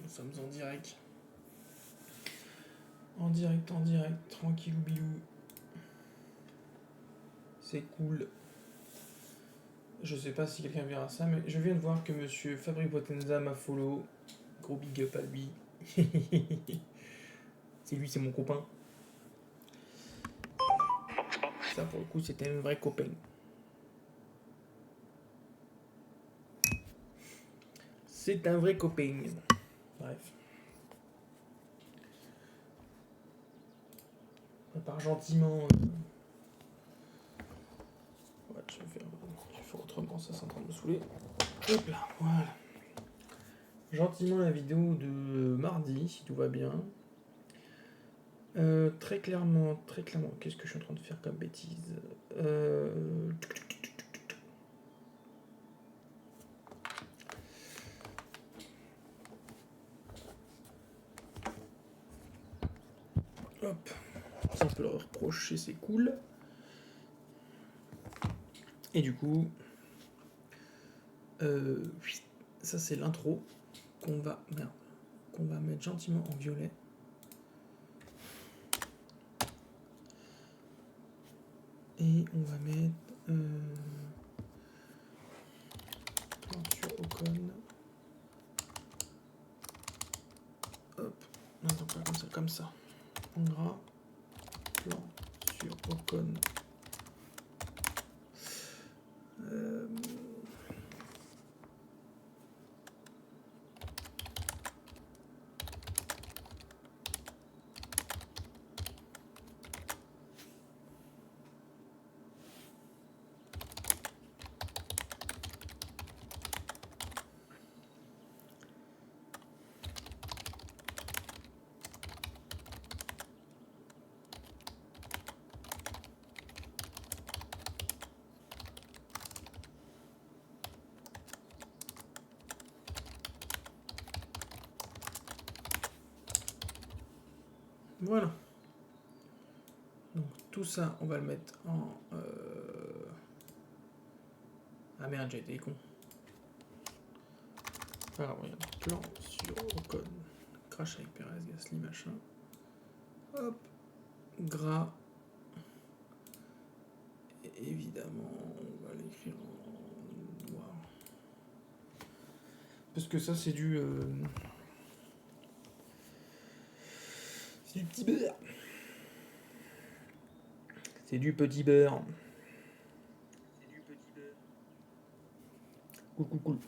Nous sommes en direct. En direct, tranquille bilou. C'est cool. Je sais pas si quelqu'un verra ça, mais je viens de voir que monsieur Fabri Potenza m'a follow. Gros big up à lui. C'est lui, c'est mon copain. Ça, pour le coup, c'était un vrai copain. C'est un vrai copain. Bref. On prépare gentiment. Ouais, je vais faire autrement, ça c'est en train de me saouler. Hop là, voilà. Gentiment la vidéo de mardi, si tout va bien. Très clairement, qu'est-ce que je suis en train de faire comme bêtise Hop, ça on peut le reprocher, c'est cool. Et du coup, ça c'est l'intro qu'on va mettre gentiment en violet. Et on va mettre plan sur Ocon. Hop, non, pas comme ça. En gras, plan sur Ocon. Voilà. Donc tout ça, on va le mettre en... Ah merde, j'ai été con. Alors, regarde, plan sur Ocon. Crash avec Perez, Gasly, machin. Hop. Gras. Et évidemment, on va l'écrire en noir. Parce que ça, c'est du... c'est du petit beurre. C'est du petit beurre. Cool.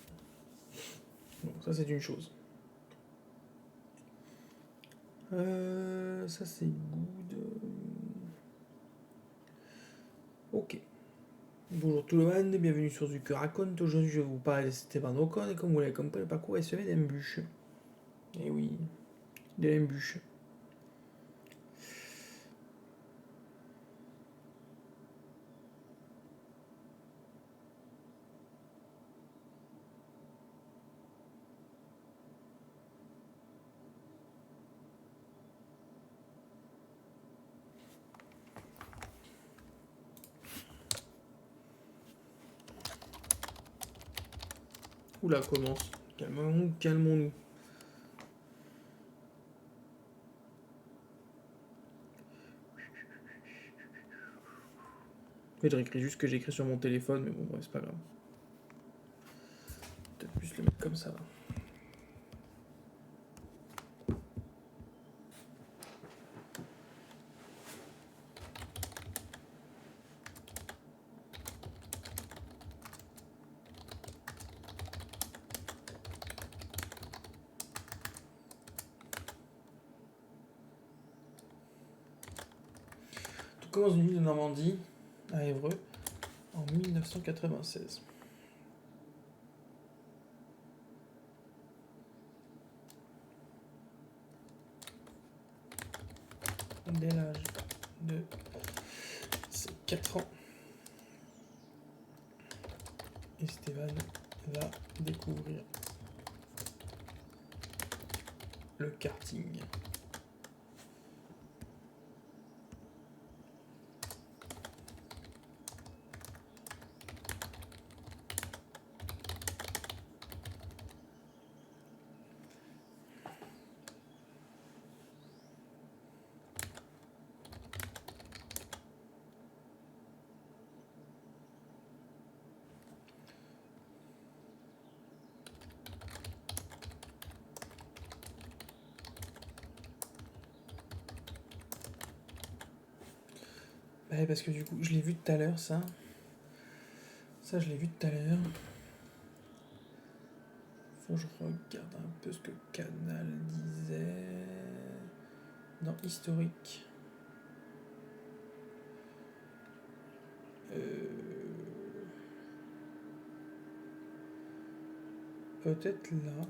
Donc ça, c'est une chose. Ça, c'est good. Ok. Bonjour tout le monde, bienvenue sur Du que raconte. Aujourd'hui, je vais vous parler de Esteban Ocon et comme vous l'avez compris, le parcours est semé d'embûches. Et oui, de l'embûche. Oula, commence. Calmons-nous. En fait, j'écris juste ce que j'ai écrit sur mon téléphone, mais bon, bref, c'est pas grave. Peut-être plus le mettre comme ça. Tout commence une ville de Normandie, à Évreux, en 1996. Dès l'âge de 4 ans, Esteban va découvrir le karting. regarder parce que du coup, je l'ai vu tout à l'heure, ça. Ça, je l'ai vu tout à l'heure. Faut que je regarde un peu ce que Canal disait dans historique. Peut-être là.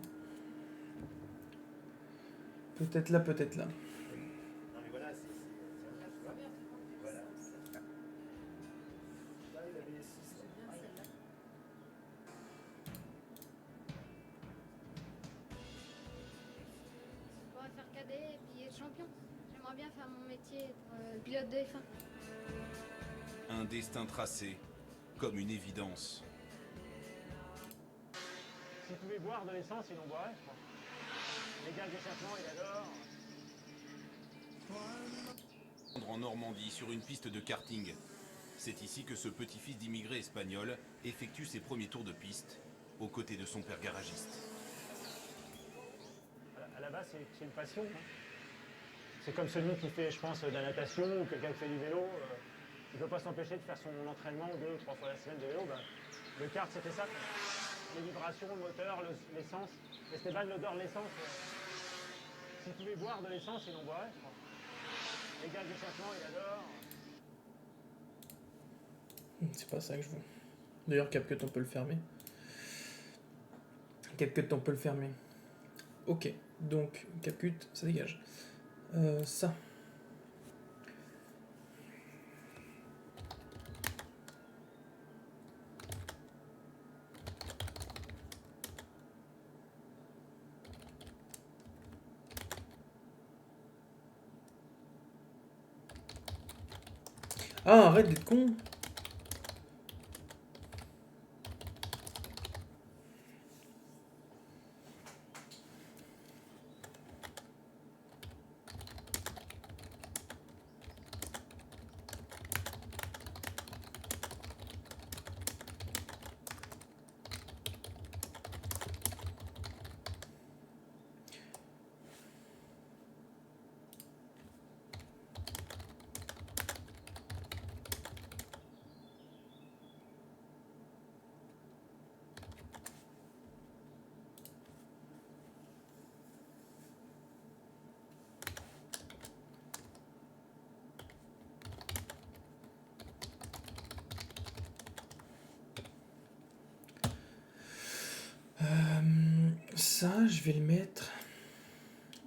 Peut-être là, peut-être là. Non mais voilà, c'est vrai, tu vois. Voilà. Là, il avait 6 ans. Je pourrais faire cadet et puis être champion. J'aimerais bien faire mon métier, être pilote de F1. Un destin tracé, comme une évidence. S'il pouvait boire de l'essence, il en boirait, je crois. Les gaz d'échappement, il adore. En Normandie, sur une piste de karting. C'est ici que ce petit-fils d'immigrés espagnols effectue ses premiers tours de piste, aux côtés de son père garagiste. À la base, c'est une passion. Hein. C'est comme celui qui fait, je pense, de la natation ou quelqu'un qui fait du vélo. Il ne peut pas s'empêcher de faire son entraînement 2 ou 3 fois la semaine de vélo. Le kart, c'était ça. Les vibrations, le moteur, l'essence. Esteban, l'odeur de l'essence. S'il pouvait boire de l'essence, il en boirait, je crois. Les gaz d'échappement, il adore. C'est pas ça que je veux. D'ailleurs, CapCut, on peut le fermer. CapCut, on peut le fermer. Ok, donc CapCut, ça dégage. Ça. Ah, arrête d'être con. Ça, je vais le mettre.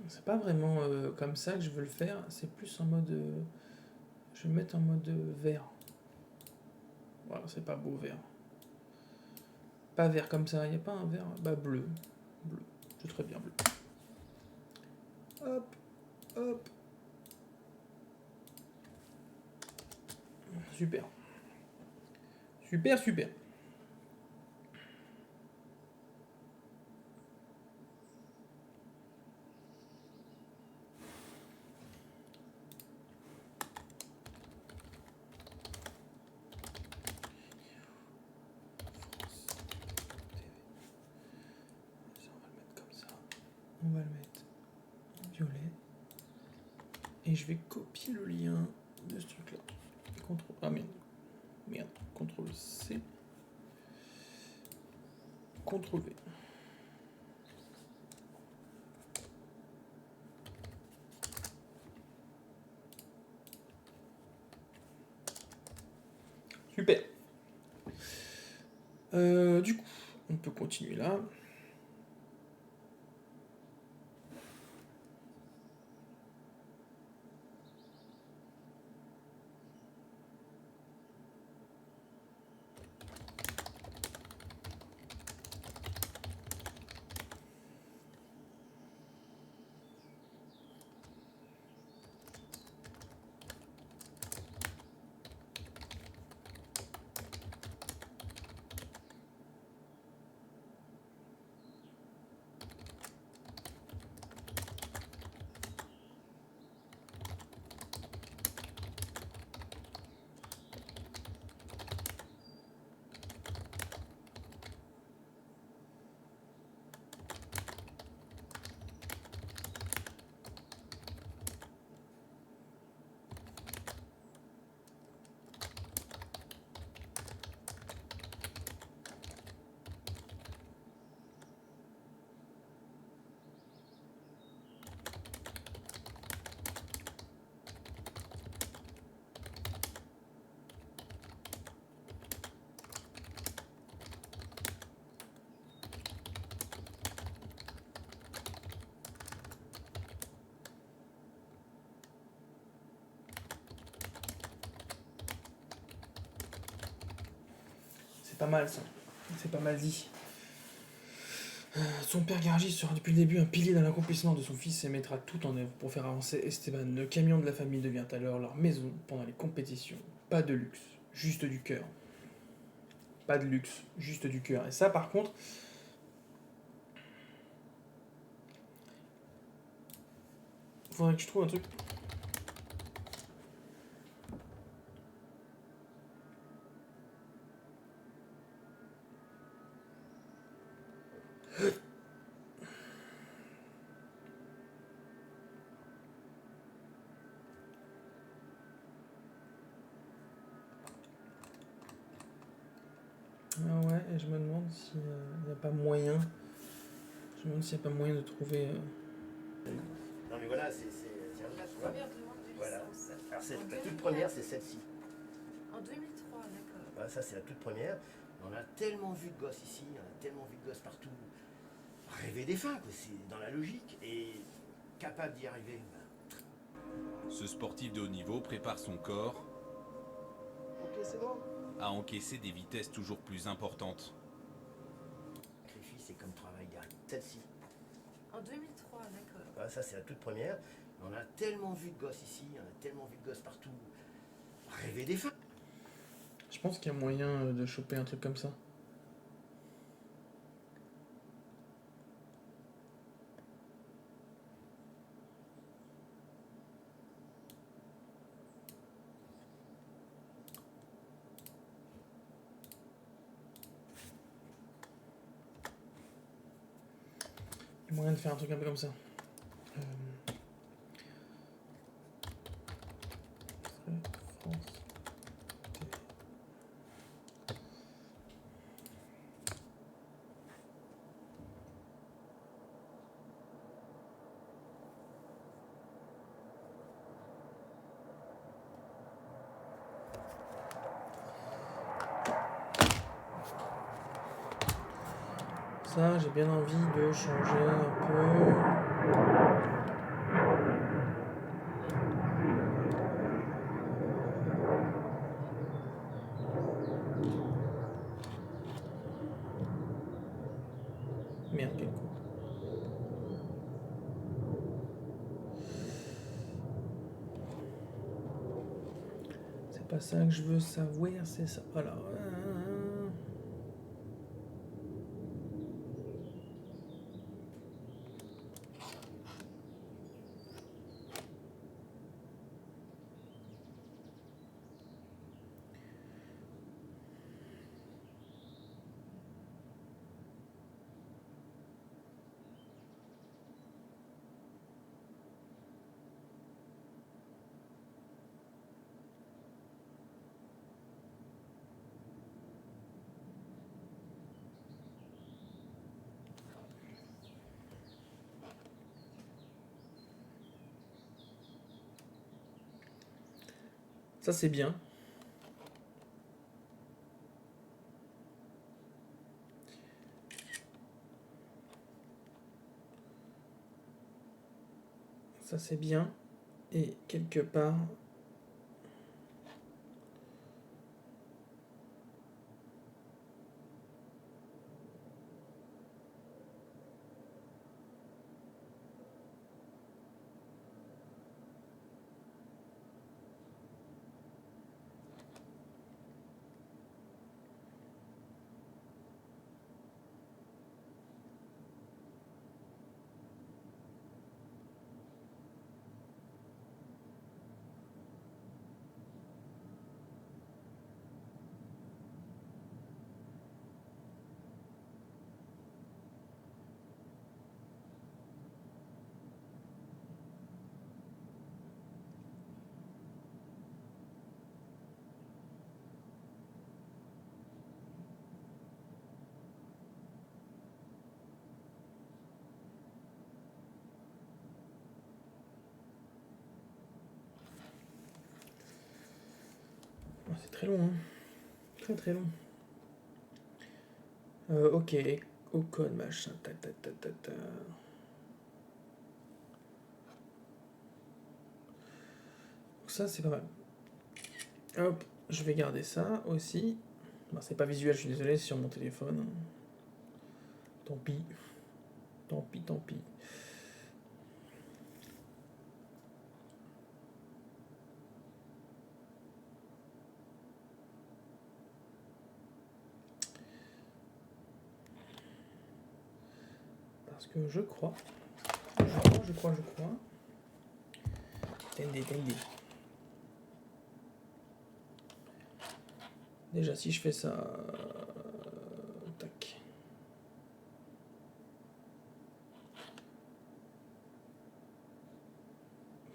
C'est pas vraiment comme ça que je veux le faire. C'est plus en mode. Je vais le mettre en mode vert. Voilà, c'est pas beau vert. Pas vert comme ça. Il n'y a pas un vert. Bah bleu. Bleu. C'est très bien bleu. Hop. Hop. Super. Super, super. On va le mettre en violet. Et je vais copier le lien de ce truc là. CTRL. Ah merde. Merde. CTRL C. CTRL V. Super. Du coup, on peut continuer là. C'est pas mal ça. C'est pas mal dit. Son père garagiste sera depuis le début un pilier dans l'accomplissement de son fils et mettra tout en œuvre pour faire avancer Esteban. Le camion de la famille devient alors leur maison pendant les compétitions. Pas de luxe, juste du cœur. Pas de luxe, juste du cœur. Et ça, par contre, faudrait que je trouve un truc. Ah ouais, et je me demande s'il n'y a pas moyen. Je me demande s'il n'y a pas moyen de trouver. Non mais voilà, c'est un vrai, tu vois. Première demande de Voilà. licence. Alors En la toute 2000. première, c'est celle-ci. En 2003, d'accord. Voilà, ça c'est la toute première. On a tellement vu de gosses ici, on a tellement vu de gosses partout. Rêver des fins, quoi. C'est dans la logique et capable d'y arriver. Ce sportif de haut niveau prépare son corps Ok, c'est bon. à encaisser des vitesses toujours plus importantes. Sacrifice, c'est comme travail derrière. Celle-ci. En 2003, d'accord. Voilà, ça c'est la toute première. On a tellement vu de gosses ici, on a tellement vu de gosses partout. Rêver des fins. Je pense qu'il y a moyen de choper un truc comme ça. Il y a moyen de faire un truc un peu comme ça. France. Ça, j'ai bien envie de changer un peu. Merde, quel con. C'est pas ça que je veux savoir, c'est ça. Voilà. Ça, c'est bien. Ça, c'est bien. Et quelque part... Oh, c'est très long, hein. Très très long. Ok, au code, machin, ta ta ta ta ta. Donc ça, c'est pas mal. Hop, je vais garder ça aussi. Bah, c'est pas visuel, je suis désolé, c'est sur mon téléphone. Tant pis. Tant pis, tant pis. Parce que je crois. Je crois. Attendez. Déjà, si je fais ça... tac.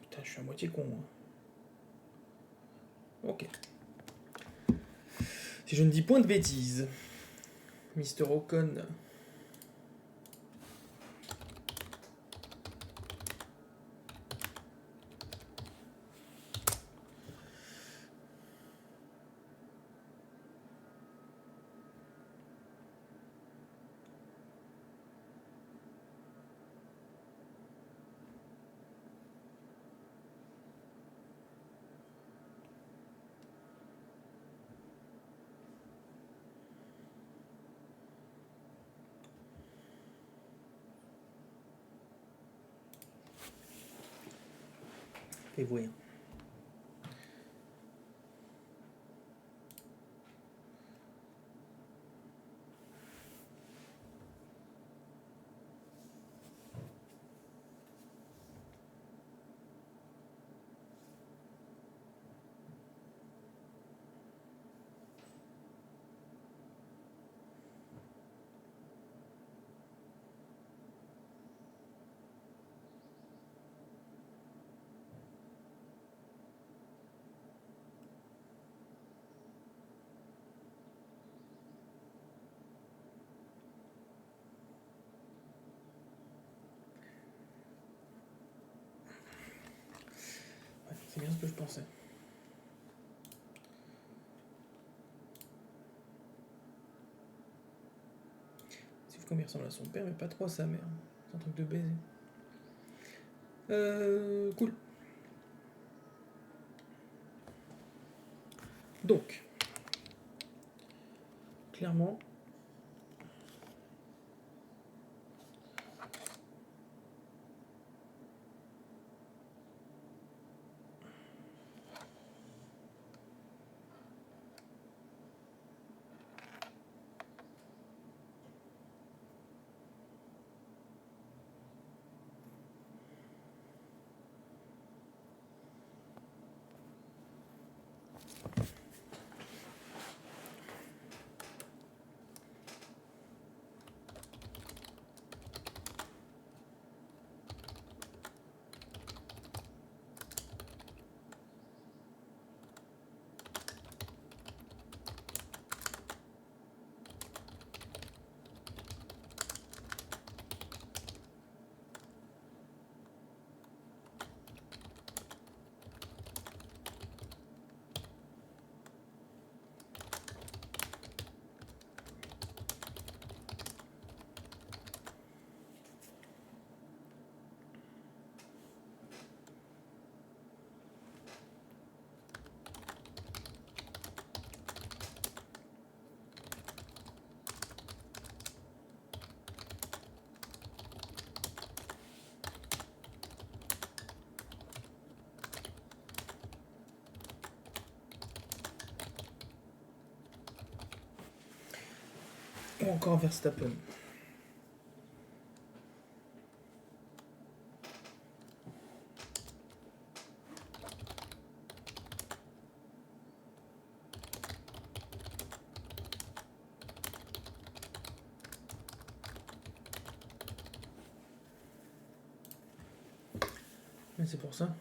Putain, je suis à moitié con. Hein. Ok. Si je ne dis point de bêtises, Mr. Ocon... Fais voir. Ouais, c'est bien ce que je pensais. Sauf comme il ressemble à son père, mais pas trop à sa mère. C'est un truc de baiser. Cool. Donc, clairement, ou encore Verstappen. Mais c'est pour ça.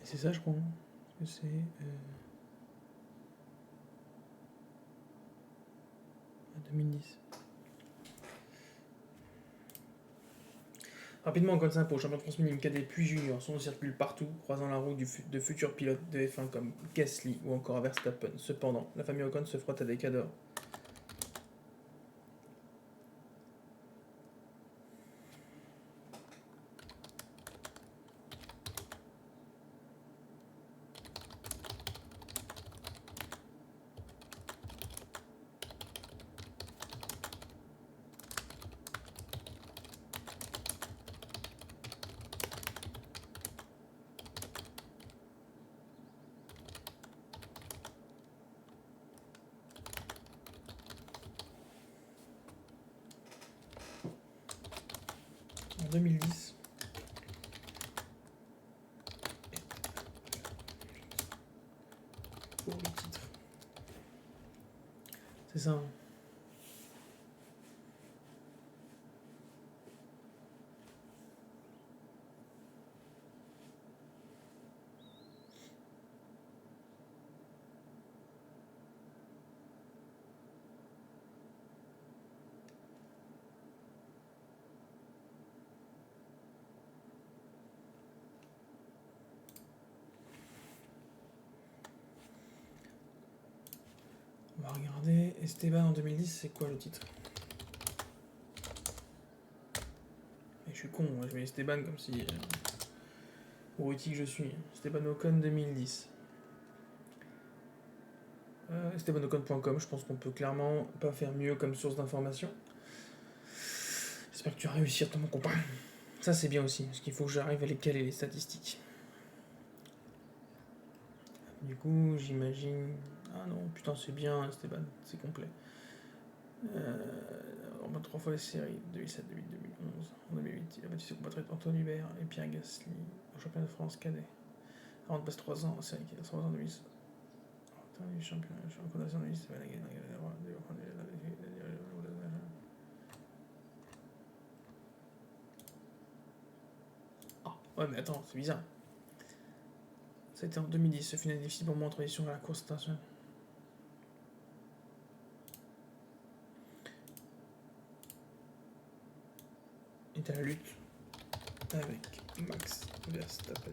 Et c'est ça, je crois. Parce que c'est... 2010. Rapidement, comme ça, pour le champion de France minime cadet puis junior, son nom circule partout, croisant la roue de futurs pilotes de F1 comme Gasly ou encore Verstappen. Cependant, la famille Ocon se frotte à des cadors. En 2010. Pour le titre. C'est ça. Hein. On va regarder. Esteban en 2010, c'est quoi le titre? Et je suis con, moi, je mets Esteban comme si... Outil que je suis. Esteban Ocon 2010. EstebanOcon.com, je pense qu'on peut clairement pas faire mieux comme source d'information. J'espère que tu vas réussir, ton mon copain. Ça c'est bien aussi, parce qu'il faut que j'arrive à les caler les statistiques. Du coup, j'imagine... Ah non, putain, c'est bien, Esteban, c'est complet. En 23 fois les séries, 2007, 2008, 2011. En 2008, il a battu ses compatriotes Antoine Hubert et Pierre Gasly au championnat de France cadet. Avant de passer 3 ans en série, qui a 3 ans de 2008. Championnat nationaliste, ah, ouais, mais attends, c'est bizarre. C'était en 2010, ce final difficile pour moi en transition vers la course internationale. Et à la lutte avec Max Verstappen.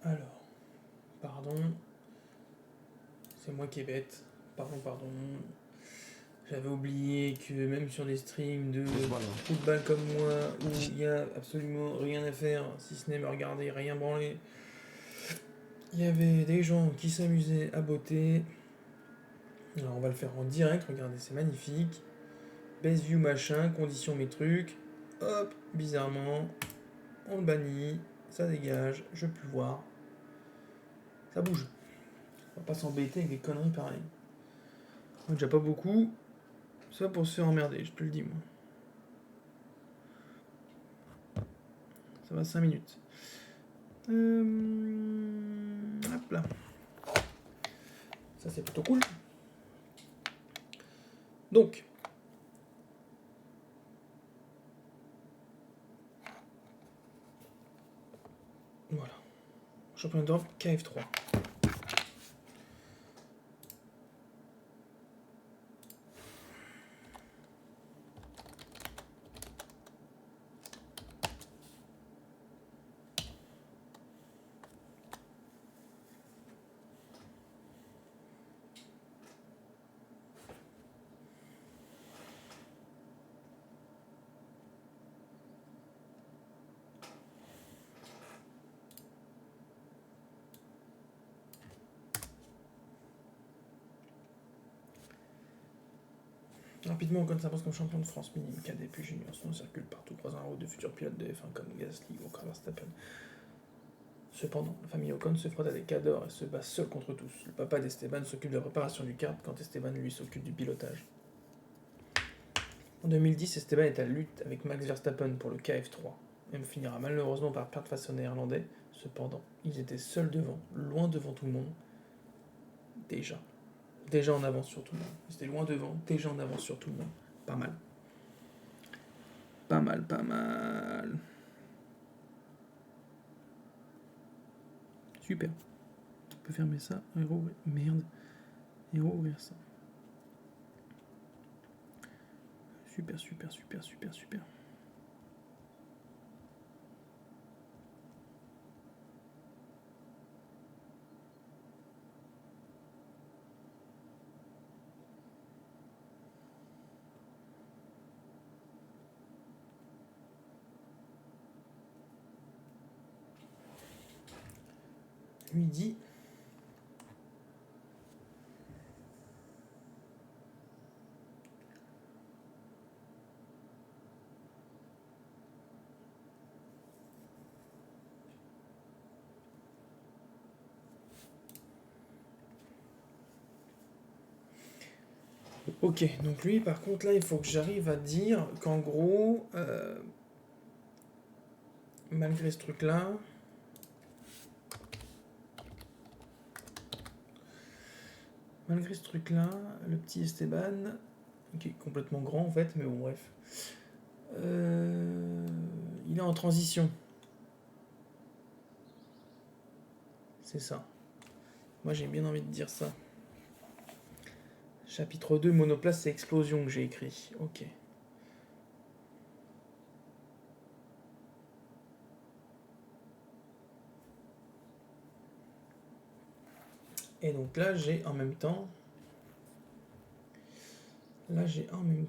Alors, pardon, c'est moi qui est bête, pardon. J'avais oublié que même sur des streams de football comme moi, où il n'y a absolument rien à faire, si ce n'est me regarder, rien branler, il y avait des gens qui s'amusaient à botter. Alors on va le faire en direct, regardez, c'est magnifique. Best view machin, conditions mes trucs, hop, bizarrement, on le bannit, ça dégage, je peux plus voir. Ça bouge. On va pas s'embêter avec des conneries pareilles. Donc déjà pas beaucoup. Ça pour se faire emmerder, je te le dis moi. Ça va 5 minutes. Hop là. Ça c'est plutôt cool. Donc. Voilà. Championnat d'Europe KF3. Rapidement, Ocon s'impose comme champion de France minime, cadet puis junior. Son nom circule partout, croisant la route de futurs pilotes de F1 comme Gasly ou encore Verstappen. Cependant, la famille Ocon se frotte à des cadors et se bat seule contre tous. Le papa d'Esteban s'occupe de la préparation du kart quand Esteban lui s'occupe du pilotage. En 2010, Esteban est à lutte avec Max Verstappen pour le KF3 et finira malheureusement par perdre face au néerlandais. Cependant, ils étaient seuls devant, loin devant tout le monde. Déjà en avance sur tout le monde. Ils étaient loin devant, déjà en avance sur tout le monde. Pas mal. Pas mal, pas mal. Super. On peut fermer ça. Merde. Et rouvrir ça. Super, super, super, super, super. Lui dit ok, donc lui par contre là il faut que j'arrive à dire qu'en gros malgré ce truc là le petit Esteban qui est complètement grand en fait, mais bon bref, il est en transition, c'est ça. Moi j'ai bien envie de dire ça. Chapitre 2, monoplace, c'est explosion que j'ai écrit. Ok. Et donc là, j'ai en même temps... Là, j'ai en même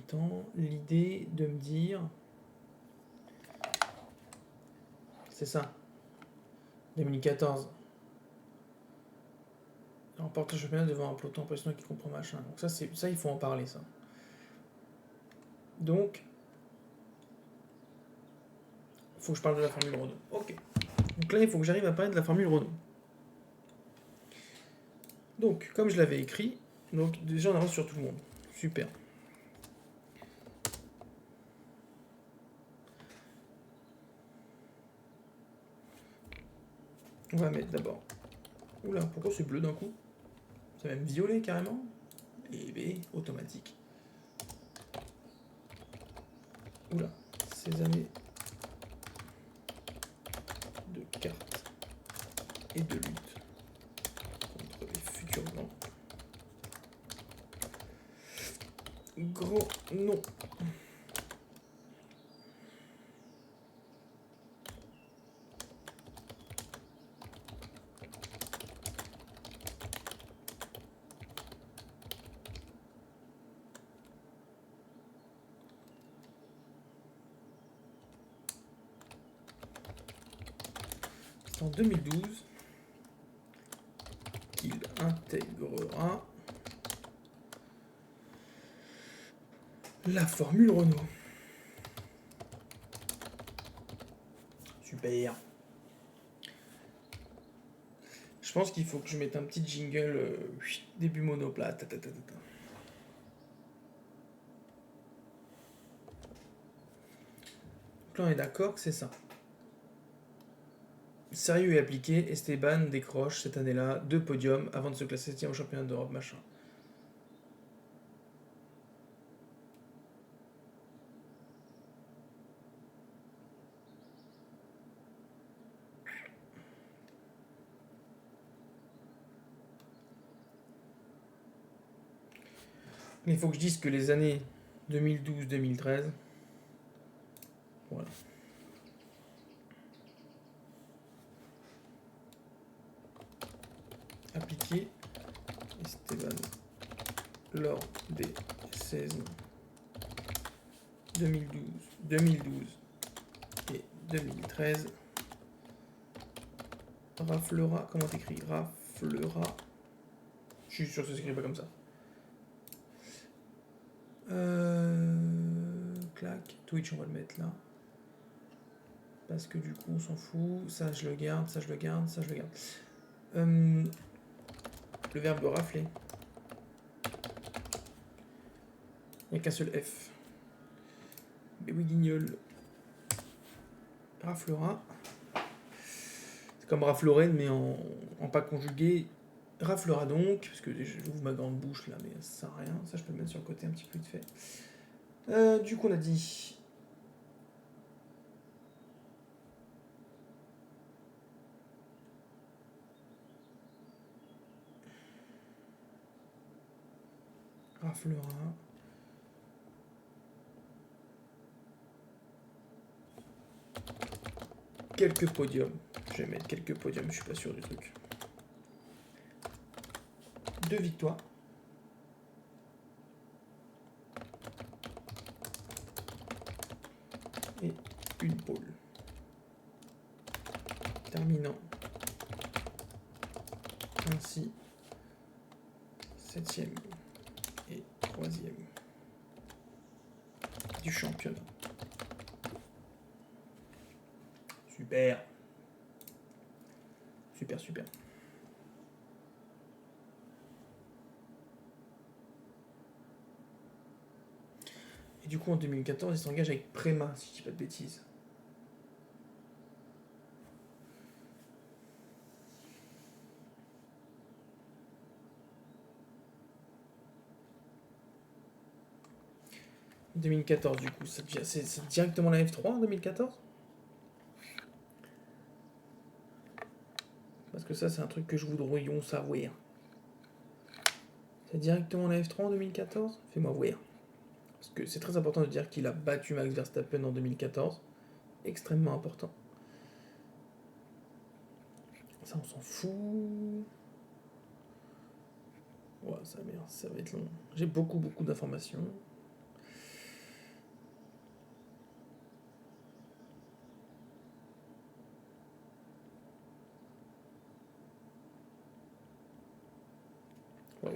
temps l'idée de me dire... C'est ça. 2014. Il remporte le championnat devant un peloton impressionnant qui comprend machin. Donc ça, il faut en parler, ça. Donc, il faut que je parle de la Formule Renault. Ok. Donc là, il faut que j'arrive à parler de la Formule Renault. Donc, comme je l'avais écrit, donc déjà on avance sur tout le monde. Super. On va mettre d'abord... Oula, pourquoi c'est bleu d'un coup? C'est même violet carrément. Et B, automatique. Oula, ces années de cartes et de lutte contre les futurs blancs. Grand non. En 2012 qu'il intégrera la Formule Renault. Super. Je pense qu'il faut que je mette un petit jingle début monoplat. Donc là on est d'accord que c'est ça. Sérieux et appliqué, Esteban décroche cette année-là 2 podiums avant de se classer 7e au championnat d'Europe, machin. Il faut que je dise que les années 2012-2013, voilà. Appliqué Esteban lors des saisons 2012 et 2013 Raflera, comment t'écris? Raflera. Je suis sûr que ça s'écrit pas comme ça. Clac. Twitch, on va le mettre là. Parce que du coup, on s'en fout. Ça, je le garde, ça, je le garde, ça, je le garde. Le verbe rafler. Il n'y a qu'un seul F. Mais oui, guignol. Raflera. C'est comme raflorène, mais en pas conjugué. Raflera donc, parce que j'ouvre ma grande bouche là, mais ça sert à rien. Ça, je peux le mettre sur le côté un petit peu vite fait. Du coup, on a dit. Raflera. Quelques podiums. Je vais mettre quelques podiums, je suis pas sûr du truc. 2 victoires. Et une pole. Terminant ainsi 7e et 3e du championnat. Super. Super, super. Et du coup, en 2014, il s'engage avec Prema, si je dis pas de bêtises. En 2014, du coup, c'est directement la F3 en 2014 ? Parce que ça, c'est un truc que je voudrais savoir. C'est directement la F3 en 2014 ? Fais-moi voir. Parce que c'est très important de dire qu'il a battu Max Verstappen en 2014. Extrêmement important. Ça, on s'en fout. Ouais, ça va être long. J'ai beaucoup d'informations. Wow.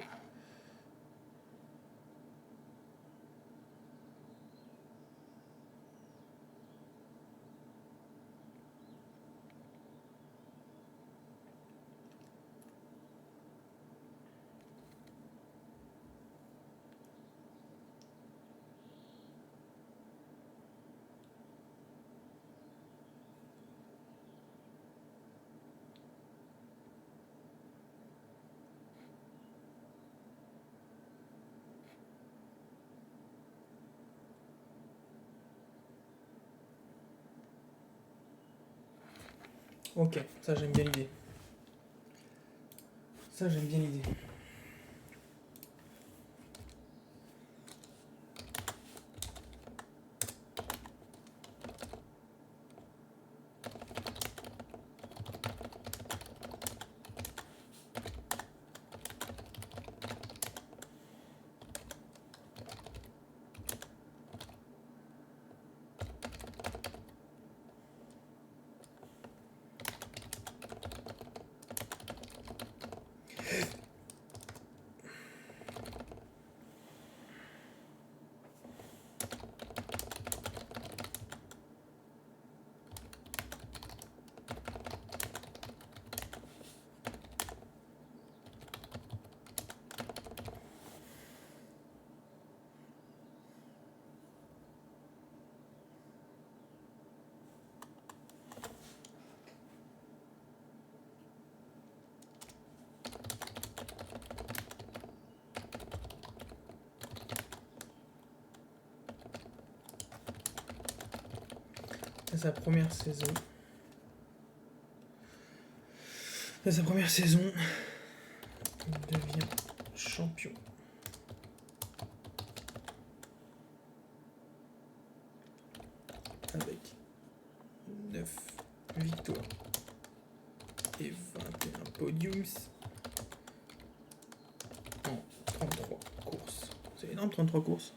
Ok, ça j'aime bien l'idée. Ça j'aime bien l'idée. C'est sa première saison. C'est sa première saison. Il devient champion. Avec 9 victoires et 21 podiums en 33 courses. C'est énorme, 33 courses.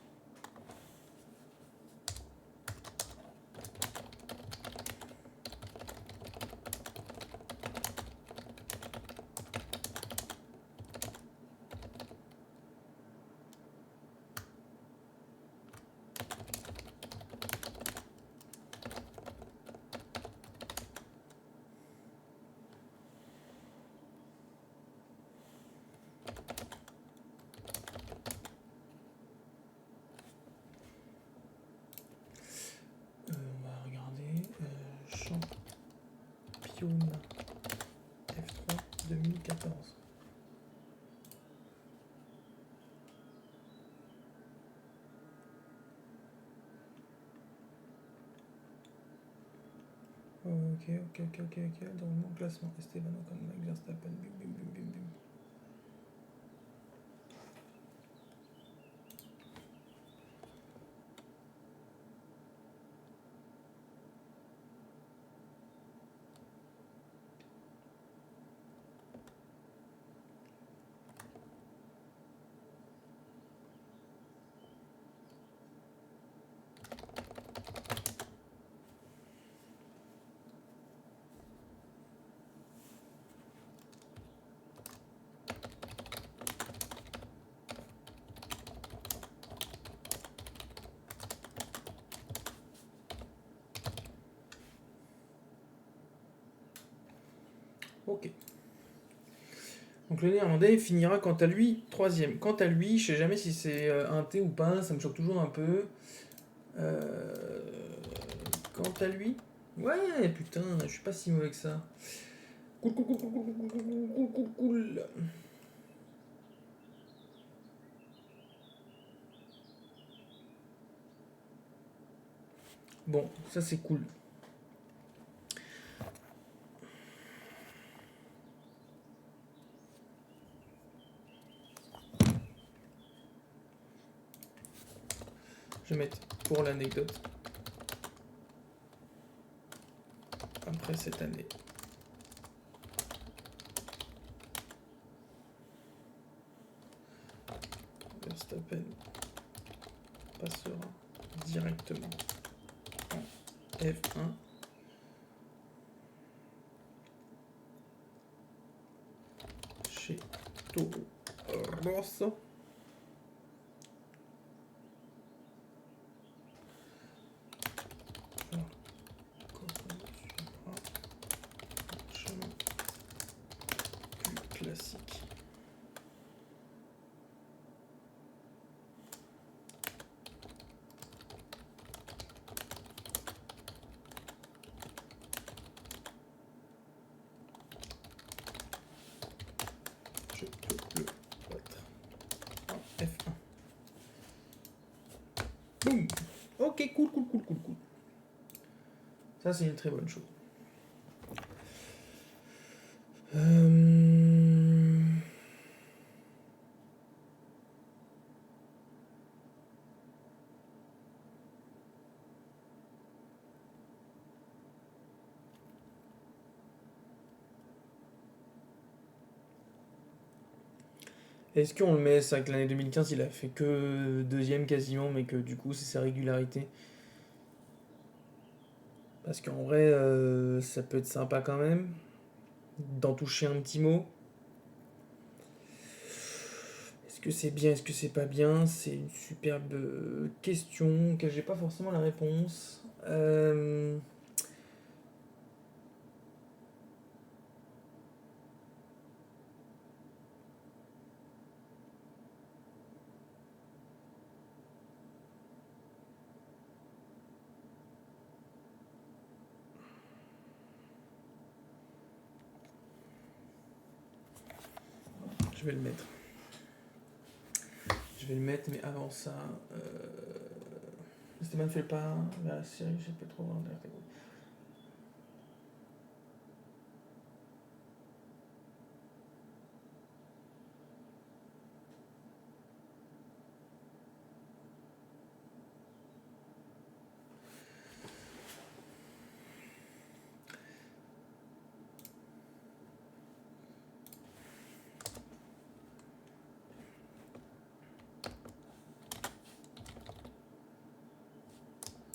14. Ok. Dans mon classement, Esteban Ocon, Max Verstappen, bim. Ok. Donc le néerlandais finira quant à lui 3ème. Quant à lui, je sais jamais si c'est un T ou pas, ça me choque toujours un peu. Quant à lui, ouais, putain, je suis pas si mauvais que ça. Cool. Bon, ça c'est cool. Je vais mettre pour l'anecdote. Après cette année. Verstappen passera directement en F1. Chez Toro Rosso. Classique. Je peux le battre en F1. Boum. Ok, cool. Ça, c'est une très bonne chose. Est-ce qu'on le met, ça, que l'année 2015, il a fait que deuxième quasiment, mais que du coup, c'est sa régularité? Parce qu'en vrai, ça peut être sympa quand même d'en toucher un petit mot. Est-ce que c'est bien, est-ce que c'est pas bien? C'est une superbe question auquel j'ai pas forcément la réponse. Je vais le mettre. Mais avant ça, Esteban fait pas la série, je sais pas trop.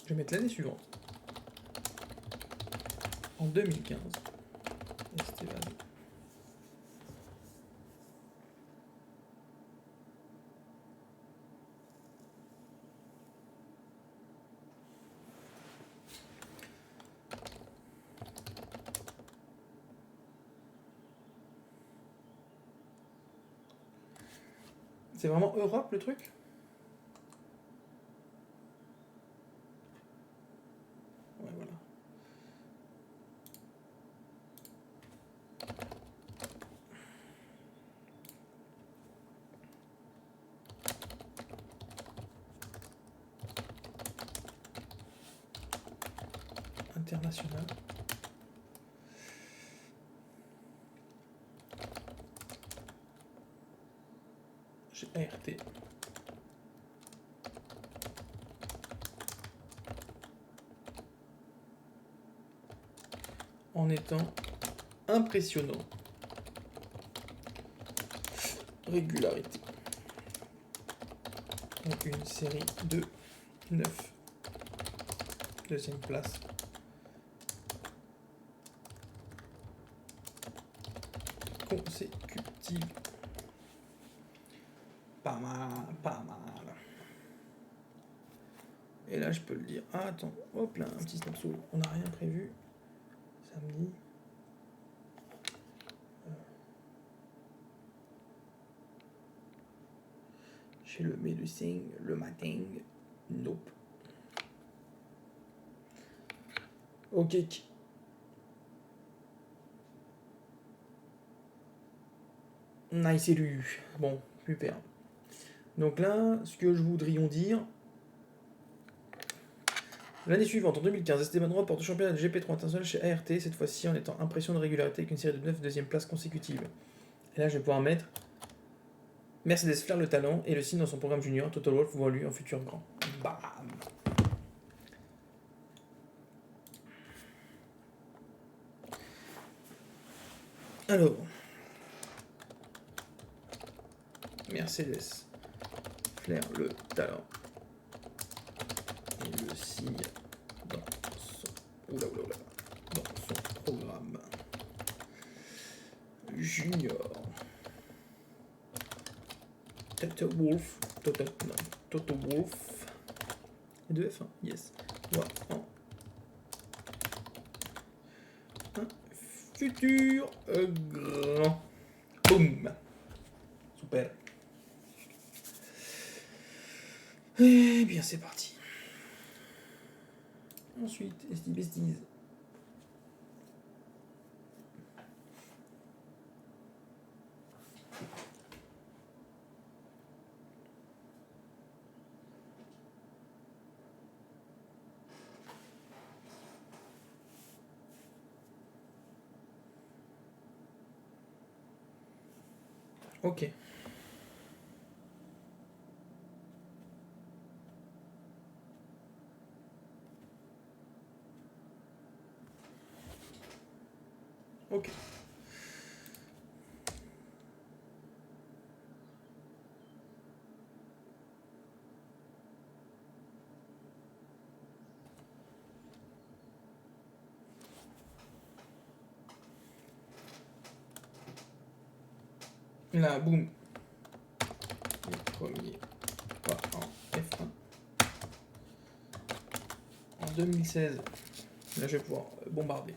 Je vais mettre l'année suivante. En 2015. Esteban. C'est vraiment Europe le truc? Ouais, voilà. international. J'ai ART. En étant impressionnant. Régularité. Donc une série de 9. Deuxième place. Consécutive. Pas mal, pas mal. Et là, je peux le dire. Ah, attends, hop là, un petit snapshot. On n'a rien prévu. Samedi. Chez le médecin, le matin. Nope. Ok. Nice élu. Bon, super. Donc là, ce que je voudrions dire. L'année suivante, en 2015, Esteban Roth porte championnat de GP3 international chez ART, cette fois-ci en étant impression de régularité avec une série de 9 deuxième places consécutives. Et là, je vais pouvoir mettre Mercedes flaire le talent et le signe dans son programme junior. Toto Wolff voit lui en futur grand. Bam. Alors, Mercedes flaire le talent et le signe dans son, dans son programme junior. Toto Wolff, Toto Wolff. Et de F1, yes. Voilà. Un futur grand. Boum. Super. Eh bien, c'est parti. Ensuite, Esti Besties. Ok. Ok. Là, boum. Les premiers pas en F1. En 2016, là je vais pouvoir bombarder.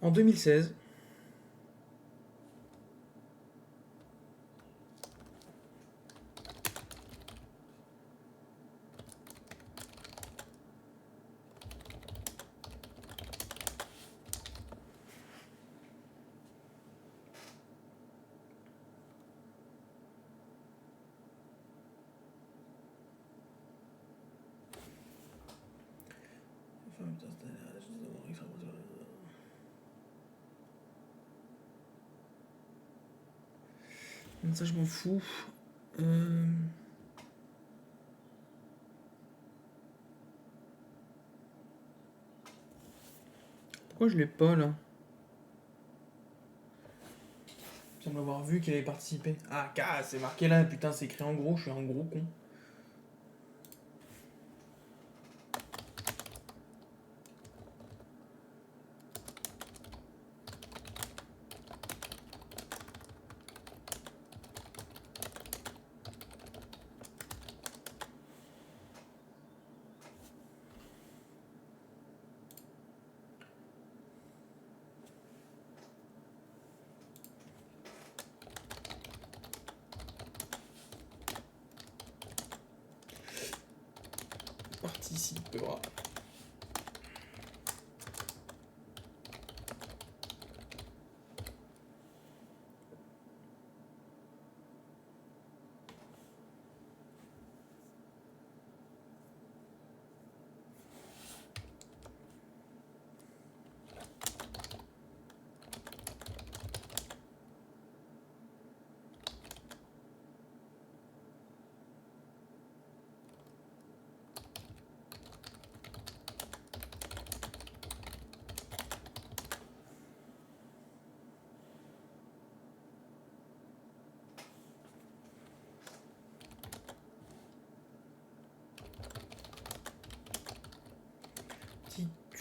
En 2016, ça je m'en fous. Pourquoi je l'ai pas là? Il semble avoir vu qu'il avait participé. Ah, c'est marqué là, putain, c'est écrit en gros, je suis un gros con. Participera.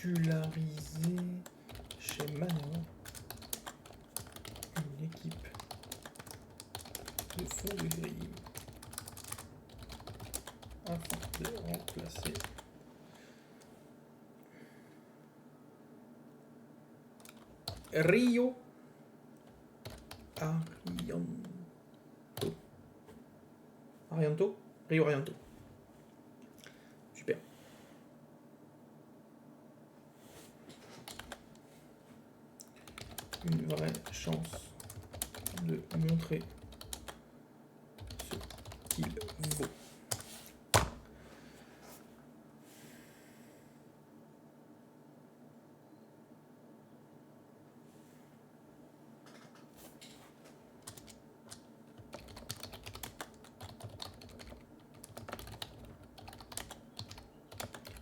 régulariser chez Manor une équipe de fond de grille afin de remplacer Rio Arianto. Arianto? Rio Arianto. Super. Une vraie chance de montrer ce qu'il vaut.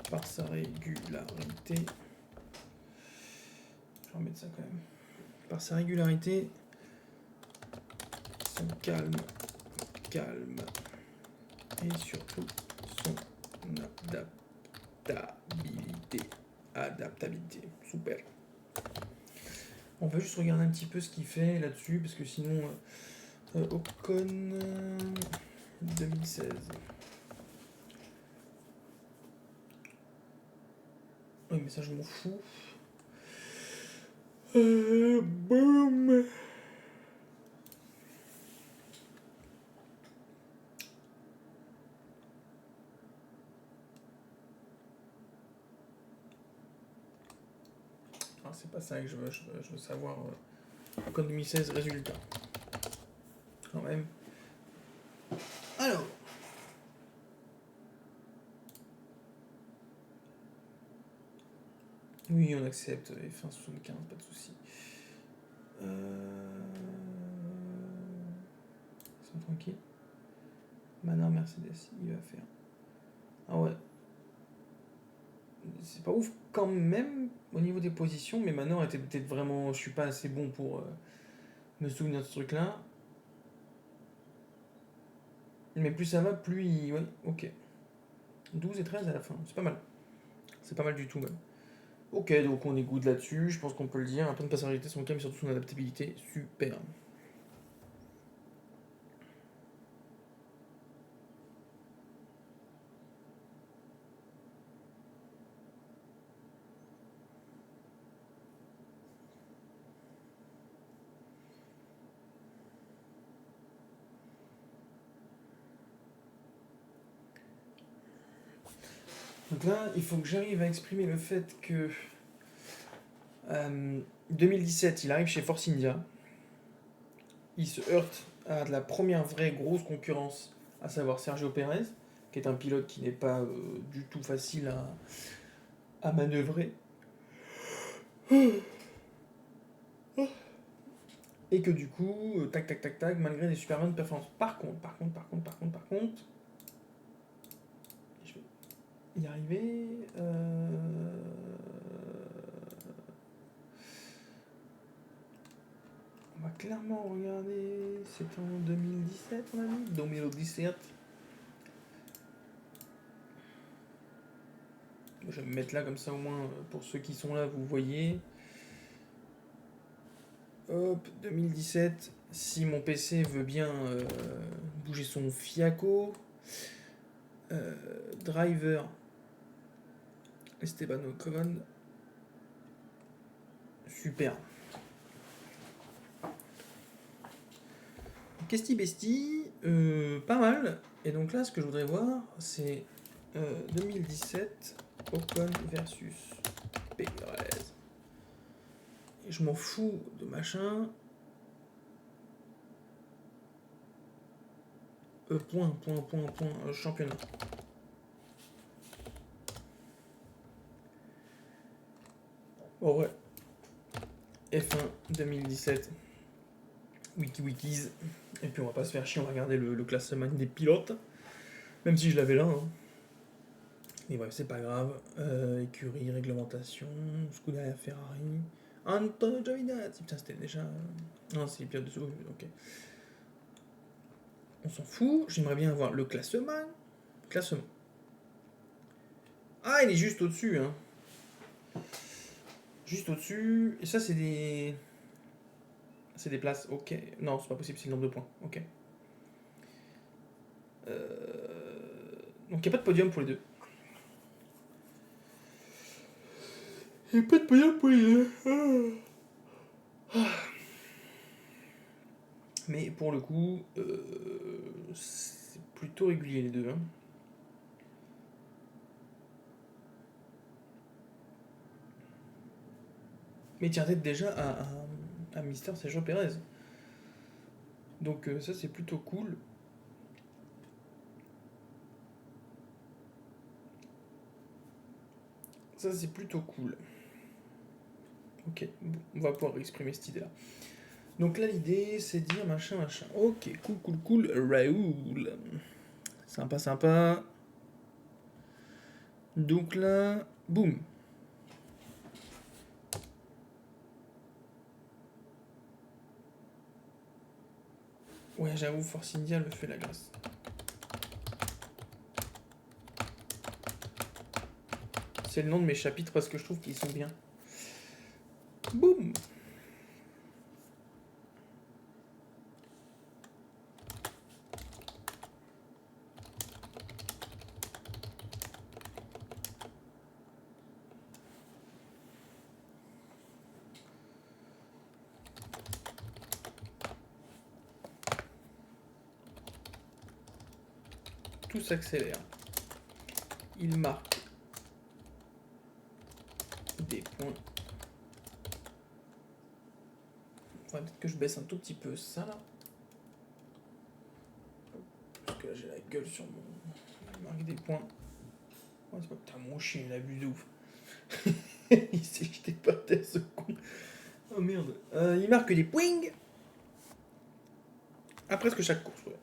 Par sa régularité, je vais remettre ça quand même. Par sa régularité, son calme, et surtout son adaptabilité. Super. On va juste regarder un petit peu ce qu'il fait là-dessus, parce que sinon, Ocon 2016. Oui, mais ça, je m'en fous. Boum. Alors, c'est pas ça que je veux. Je veux savoir Ocon 2016 résultat. Quand même. Alors. Oui, on accepte. F1 75, pas de soucis. Ils sont tranquilles. Manor Mercedes, il va faire. Ah ouais. C'est pas ouf quand même au niveau des positions, mais Manor était peut-être vraiment. Je suis pas assez bon pour me souvenir de ce truc-là. Mais plus ça va, plus il. Ouais, ok. 12 et 13 à la fin, c'est pas mal. C'est pas mal du tout même. Ok, donc on est good là-dessus, je pense qu'on peut le dire. Un peu de passagérité, son calme, mais surtout son adaptabilité. Super. Donc là, il faut que j'arrive à exprimer le fait que 2017, il arrive chez Force India. Il se heurte à de la première vraie grosse concurrence, à savoir Sergio Pérez, qui est un pilote qui n'est pas du tout facile à manœuvrer. Et que du coup, tac, malgré des super bonnes performances. Par contre, je vais y arriver. On va clairement regarder. C'est en 2017, on a mis 2017. Je vais me mettre là comme ça au moins pour ceux qui sont là, vous voyez. Hop, 2017. Si mon PC veut bien bouger son fiaco. Driver. Esteban Ocon. Super. Qu'esti Besti, pas mal. Et donc là, ce que je voudrais voir, c'est 2017 Ocon versus Pérez. Et je m'en fous de machin. Point, championnat. Oh ouais. F1 2017. Wikis. Et puis on va pas se faire chier, on va regarder le classement des pilotes. Même si je l'avais là. Hein. Mais bref, c'est pas grave. Écurie, réglementation, Scuderia Ferrari. Antonio Giovinazzi. Putain, c'était déjà. Non, c'est les pilotes de seconde. Ok. On s'en fout. J'aimerais bien avoir le classement. Ah, il est juste au-dessus. Hein. Juste au-dessus. Et ça, c'est des... C'est des places. Ok. Non, c'est pas possible, c'est le nombre de points. Ok. Donc, il n'y a pas de podium pour les deux. Il n'y a pas de podium pour les deux. Mais pour le coup, c'est plutôt régulier les deux. Hein. Mais il tient tête déjà à Mister Sergio Pérez. Donc ça c'est plutôt cool. Ça c'est plutôt cool. Ok, bon, on va pouvoir exprimer cette idée-là. Donc là l'idée c'est de dire machin. Ok, cool, Raoul. Sympa. Donc là, boum. Ouais, j'avoue, Force India me fait la grâce. C'est le nom de mes chapitres parce que je trouve qu'ils sont bien. Boum. Tout s'accélère. Il marque des points. Faudrait peut-être que je baisse un tout petit peu ça là. Parce que là j'ai la gueule sur mon... Il marque des points. Ouais, c'est pas... Putain, mon chien il abuse de ouf. Il s'est jeté par terre ce con. Oh merde. Il marque des points. À presque chaque course, ouais.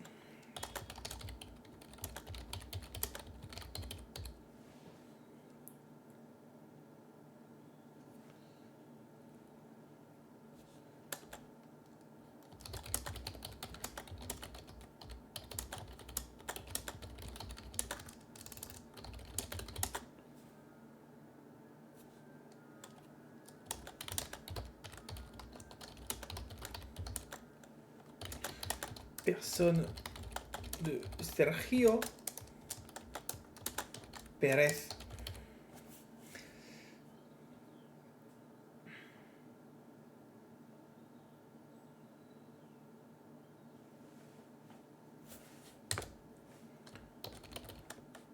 Personne de Sergio Pérez.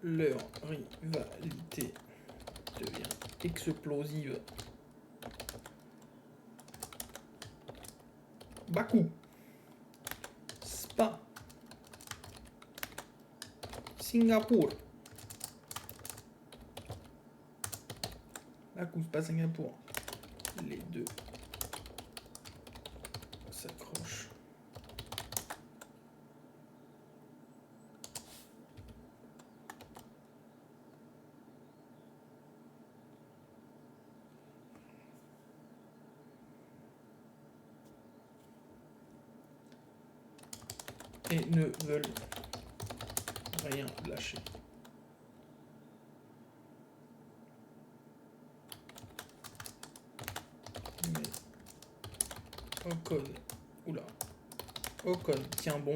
Leur rivalité devient explosive. Bakou. Spa. Singapour. Bakou, Spa, Singapour. Les deux s'accrochent. Et ne veulent rien lâcher. Mais Ocon, oula, Ocon tient bon,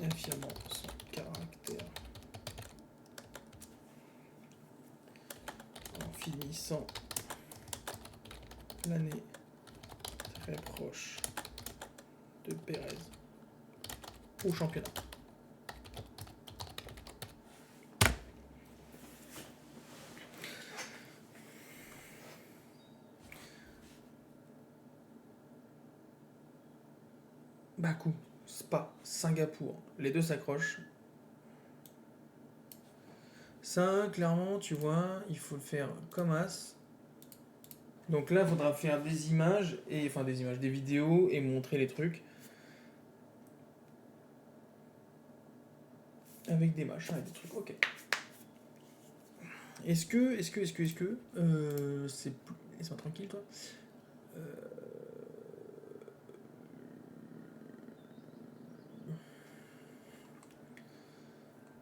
affirmant son caractère en finissant l'année très proche de Pérez au championnat. Bakou, Spa, Singapour, les deux s'accrochent. Ça, clairement, tu vois, il faut le faire comme As. Donc là, il faudra faire des images, des vidéos et montrer les trucs. Avec des machins et des trucs, ok. Est-ce que... c'est... Laisse-moi tranquille, toi.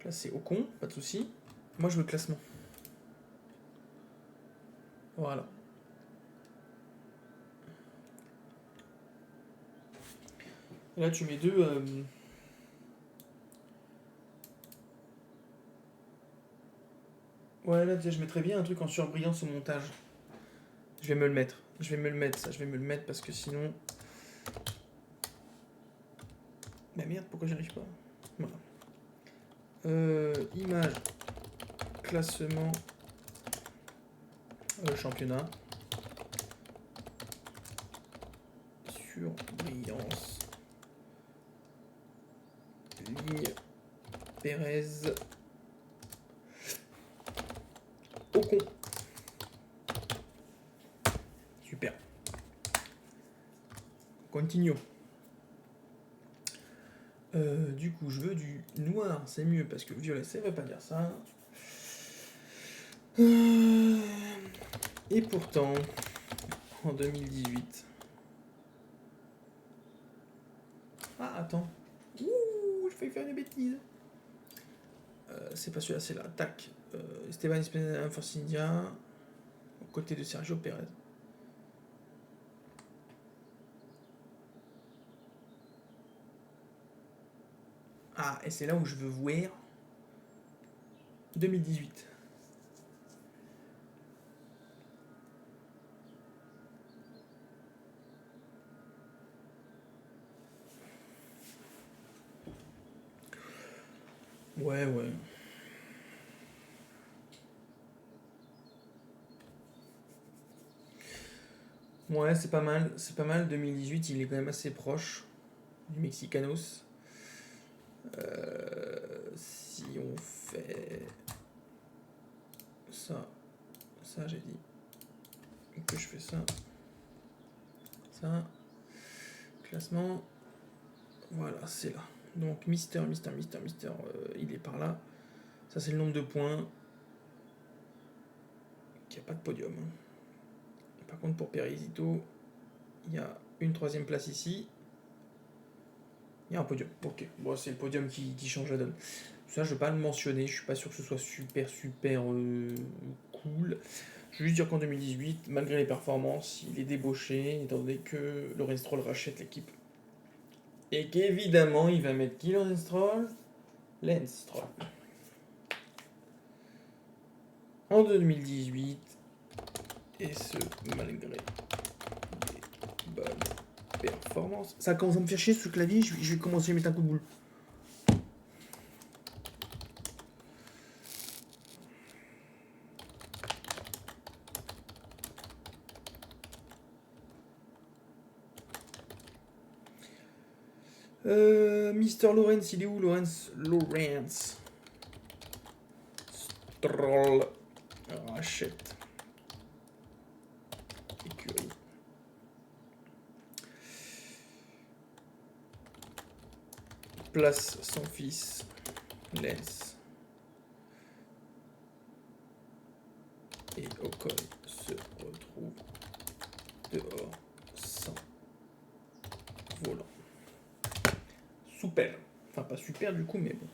Là, c'est Ocon, pas de souci. Moi, je veux le classement. Voilà. Et là, tu mets deux... Ouais, là, je mettrais bien un truc en surbrillance au montage. Je vais me le mettre. Je vais me le mettre, ça. Je vais me le mettre parce que sinon... Bah merde, pourquoi j'y arrive pas? Voilà. Image. Classement. Championnat. Surbrillance. Ligne. Pérez. Ocon. Super. Continue. Du coup, je veux du noir, c'est mieux parce que violet, ça veut pas dire ça. Et pourtant, en 2018. Ah, attends. Ouh, j'ai failli faire une bêtise. C'est pas celui-là, c'est là. Tac. Esteban Espinal Force India, aux côtés de Sergio Pérez. Ah, et c'est là où je veux voir 2018. Ouais. Ouais, c'est pas mal. 2018, il est quand même assez proche du Mexicanos. Si on fait ça j'ai dit que je fais ça, classement, voilà, c'est là. Donc Mister, il est par là. Ça c'est le nombre de points. Il n'y a pas de podium. Par contre pour Perizito, il y a une 3e place ici. Il y a un podium. Ok, bon, c'est le podium qui change la donne. Ça, je ne vais pas le mentionner. Je suis pas sûr que ce soit super cool. Je veux juste dire qu'en 2018, malgré les performances, il est débauché, étant donné que Lawrence Stroll rachète l'équipe. Et qu'évidemment, il va mettre qui, Lawrence Stroll? Lance Stroll. En 2018, et ce, malgré des bonnes performances. Ça commence à me faire chier ce clavier, je vais commencer à mettre un coup de boule. Mister Lawrence, il est où Lawrence Stroll rachète écurie. Place son fils Lance. Et Ocon se retrouve dehors sans volant. Super. Enfin, pas super du coup, mais bon.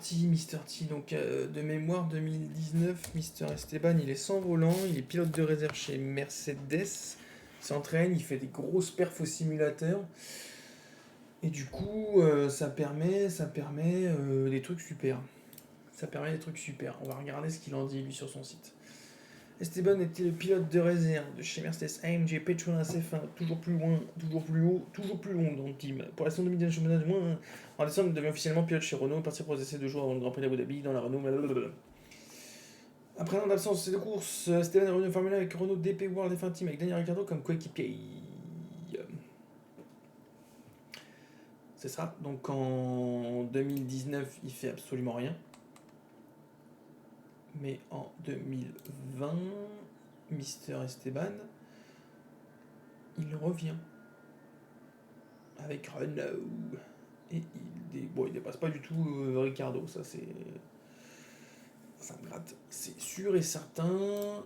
Mr. T, donc de mémoire 2019, Mr. Esteban, il est sans volant, il est pilote de réserve chez Mercedes, il s'entraîne, il fait des grosses perfs au simulateur, et du coup, ça permet des trucs super. On va regarder ce qu'il en dit, lui, sur son site. Esteban était le pilote de réserve de chez Mercedes AMG Petronas F1, toujours plus loin, toujours plus haut, toujours plus long dans le team. Pour la saison 2019 championnat du monde, en décembre, il devient officiellement pilote chez Renault, parti pour les essais de jours avant le Grand Prix d'Abu Dhabi dans la Renault. Blablabla. Après un an d'absence de course, Esteban est revenu en Formule 1 avec Renault DP World F1 Team avec Daniel Ricciardo comme coéquipier. C'est ça. Donc en 2019, il fait absolument rien. Mais en 2020, Mister Esteban, il revient avec Renault. Et il dépasse pas du tout Ricciardo, ça c'est... Ça me gratte, c'est sûr et certain.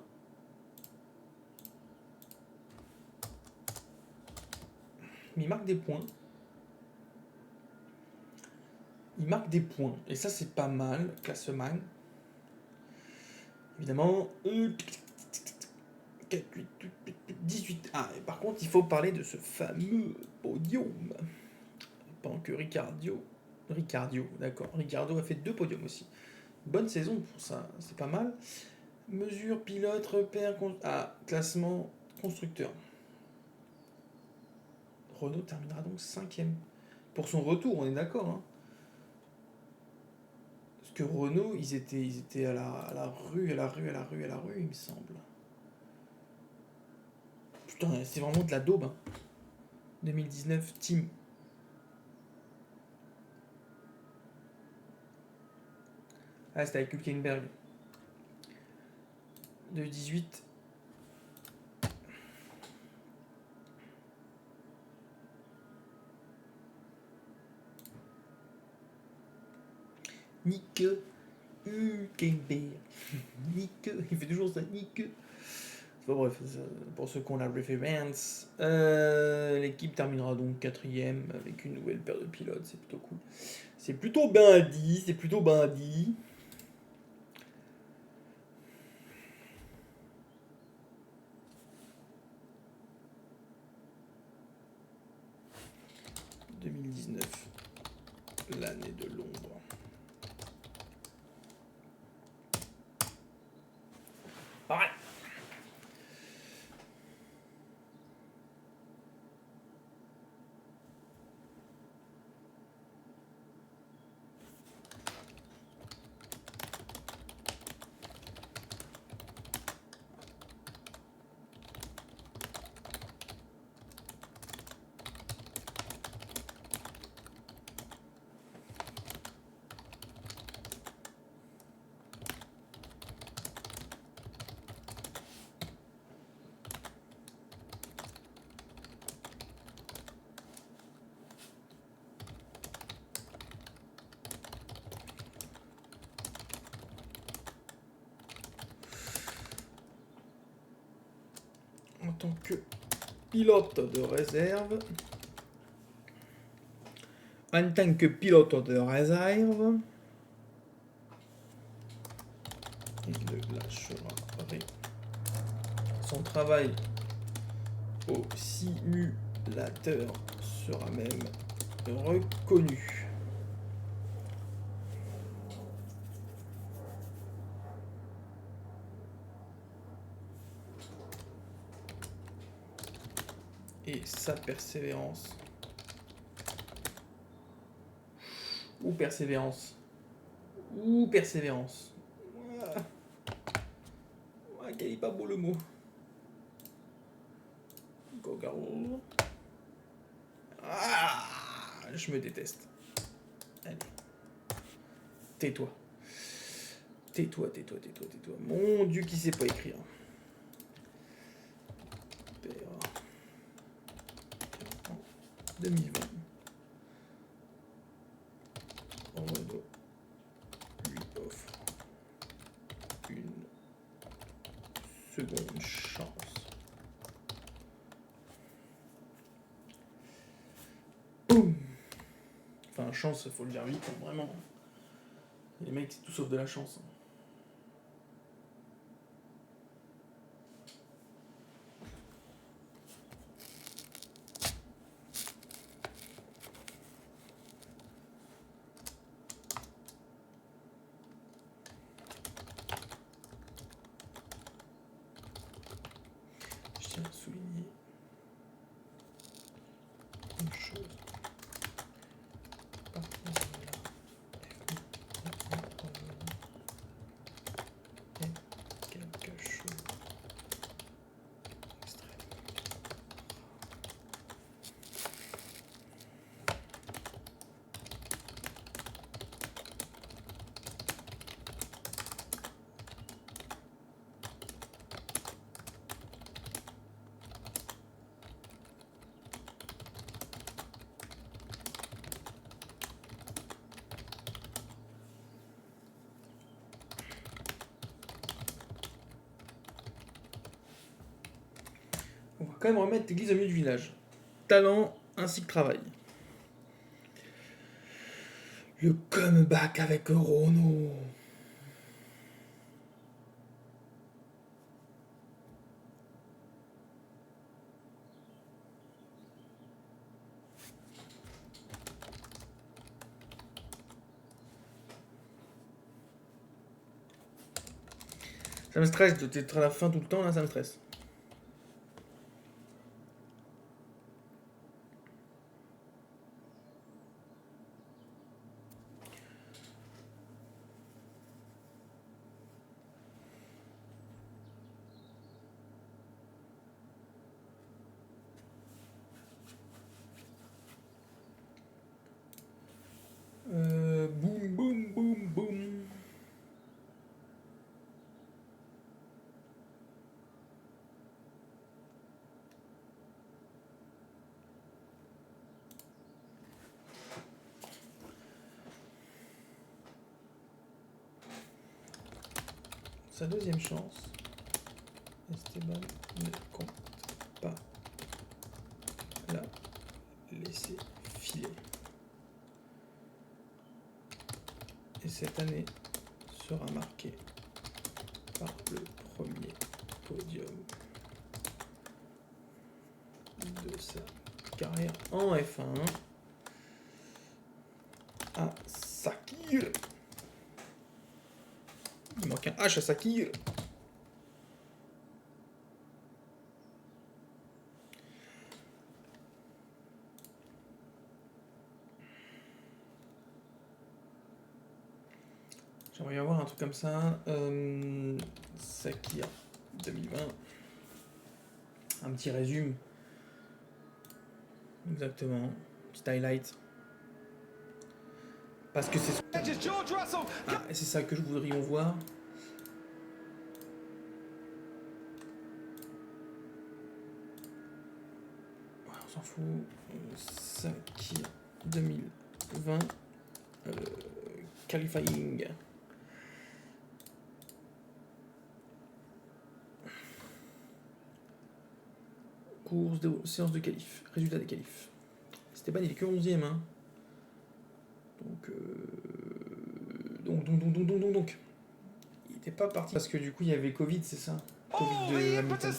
mais il marque des points. Il marque des points. Et ça, c'est pas mal, Klassemann. Évidemment. 4, 8, 18. Ah, et par contre, il faut parler de ce fameux podium. Pendant que Ricardo, d'accord. Ricardo a fait 2 podiums aussi. Bonne saison pour ça, c'est pas mal. Mesure, pilote, repère, classement, constructeur. Renault terminera donc 5ème. Pour son retour, on est d'accord. Hein. Parce que Renault, ils étaient à la rue, il me semble. Putain, c'est vraiment de la daube. Hein. 2019, team. Ah, c'était avec Hülkenberg. 2018. Nick Hülkenberg. Nick, il fait toujours ça, Nick. Enfin, bref, pour ceux qui ont la reference, l'équipe terminera donc 4ème avec une nouvelle paire de pilotes, c'est plutôt cool. C'est plutôt bien dit, 2019, l'année de l'ombre. Pareil. En tant que pilote de réserve, il ne lâchera pas son travail au simulateur sera même reconnu. Et sa persévérance. Ou persévérance. Quel est pas beau le mot. Gogaro. Ah, je me déteste. Allez. Tais-toi. Mon Dieu, qui sait pas écrire. 2020. Renault lui offre une seconde chance. Boum. Enfin, chance, faut le dire vite, hein, vraiment. Les mecs, c'est tout sauf de la chance. Je tiens à souligner une chose. Quelque chose on va quand même remettre l'église au milieu du village. Talent, ainsi que travail. Le comeback avec Renault. Ça me stresse d'être à la fin tout le temps, là, ça me stresse. Boum, boum, boum, boum. Sa deuxième chance, Esteban ne compte pas la laisser filer. Et cette année sera marquée par le premier podium de sa carrière en F1 à Sakir. Il manque un H à Sakir. J'aimerais avoir un truc comme ça. Sakir 2020. Un petit résumé. Exactement. Petit highlight. Parce que c'est... Ah, et c'est ça que je voudrais voir. Ouais, on s'en fout. Sakir 2020. Qualifying. Course de séance de qualif. Résultat des qualifs. Esteban, il est que 11ème. Hein. Donc. Il n'était pas parti parce que du coup il y avait Covid, c'est ça? Covid de Hamilton.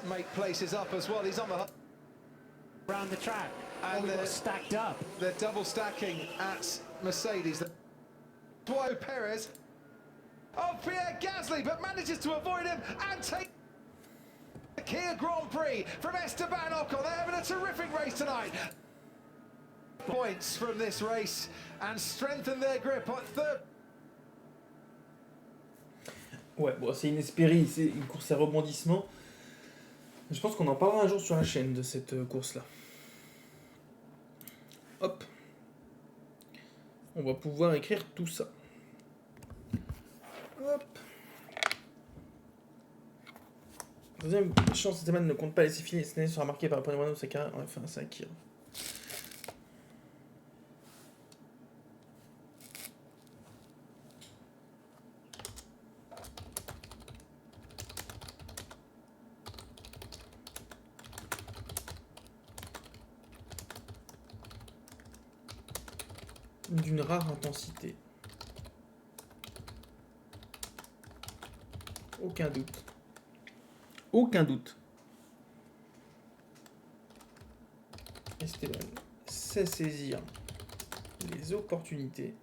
Make places up as well. He's on the Around the track, and they're stacked up. They're double stacking at Mercedes. Whoa, Perez. Oh, Pierre Gasly, but manages to avoid him and take the Kia Grand Prix from Esteban Ocon. They're having a terrific race tonight. Points from this race and strengthen their grip on third. Ouais, bon, c'est inespéré, c'est une course à rebondissement. Je pense qu'on en parlera un jour sur la chaîne de cette course-là. Hop. On va pouvoir écrire tout ça. Hop. Deuxième chance, Esteban ne compte pas laisser filer. Cette année sera marquée par le premier moyen de sa carrière. Enfin, ça acquiert. D'une rare intensité. Aucun doute. Aucun doute. Esteban sait saisir les opportunités.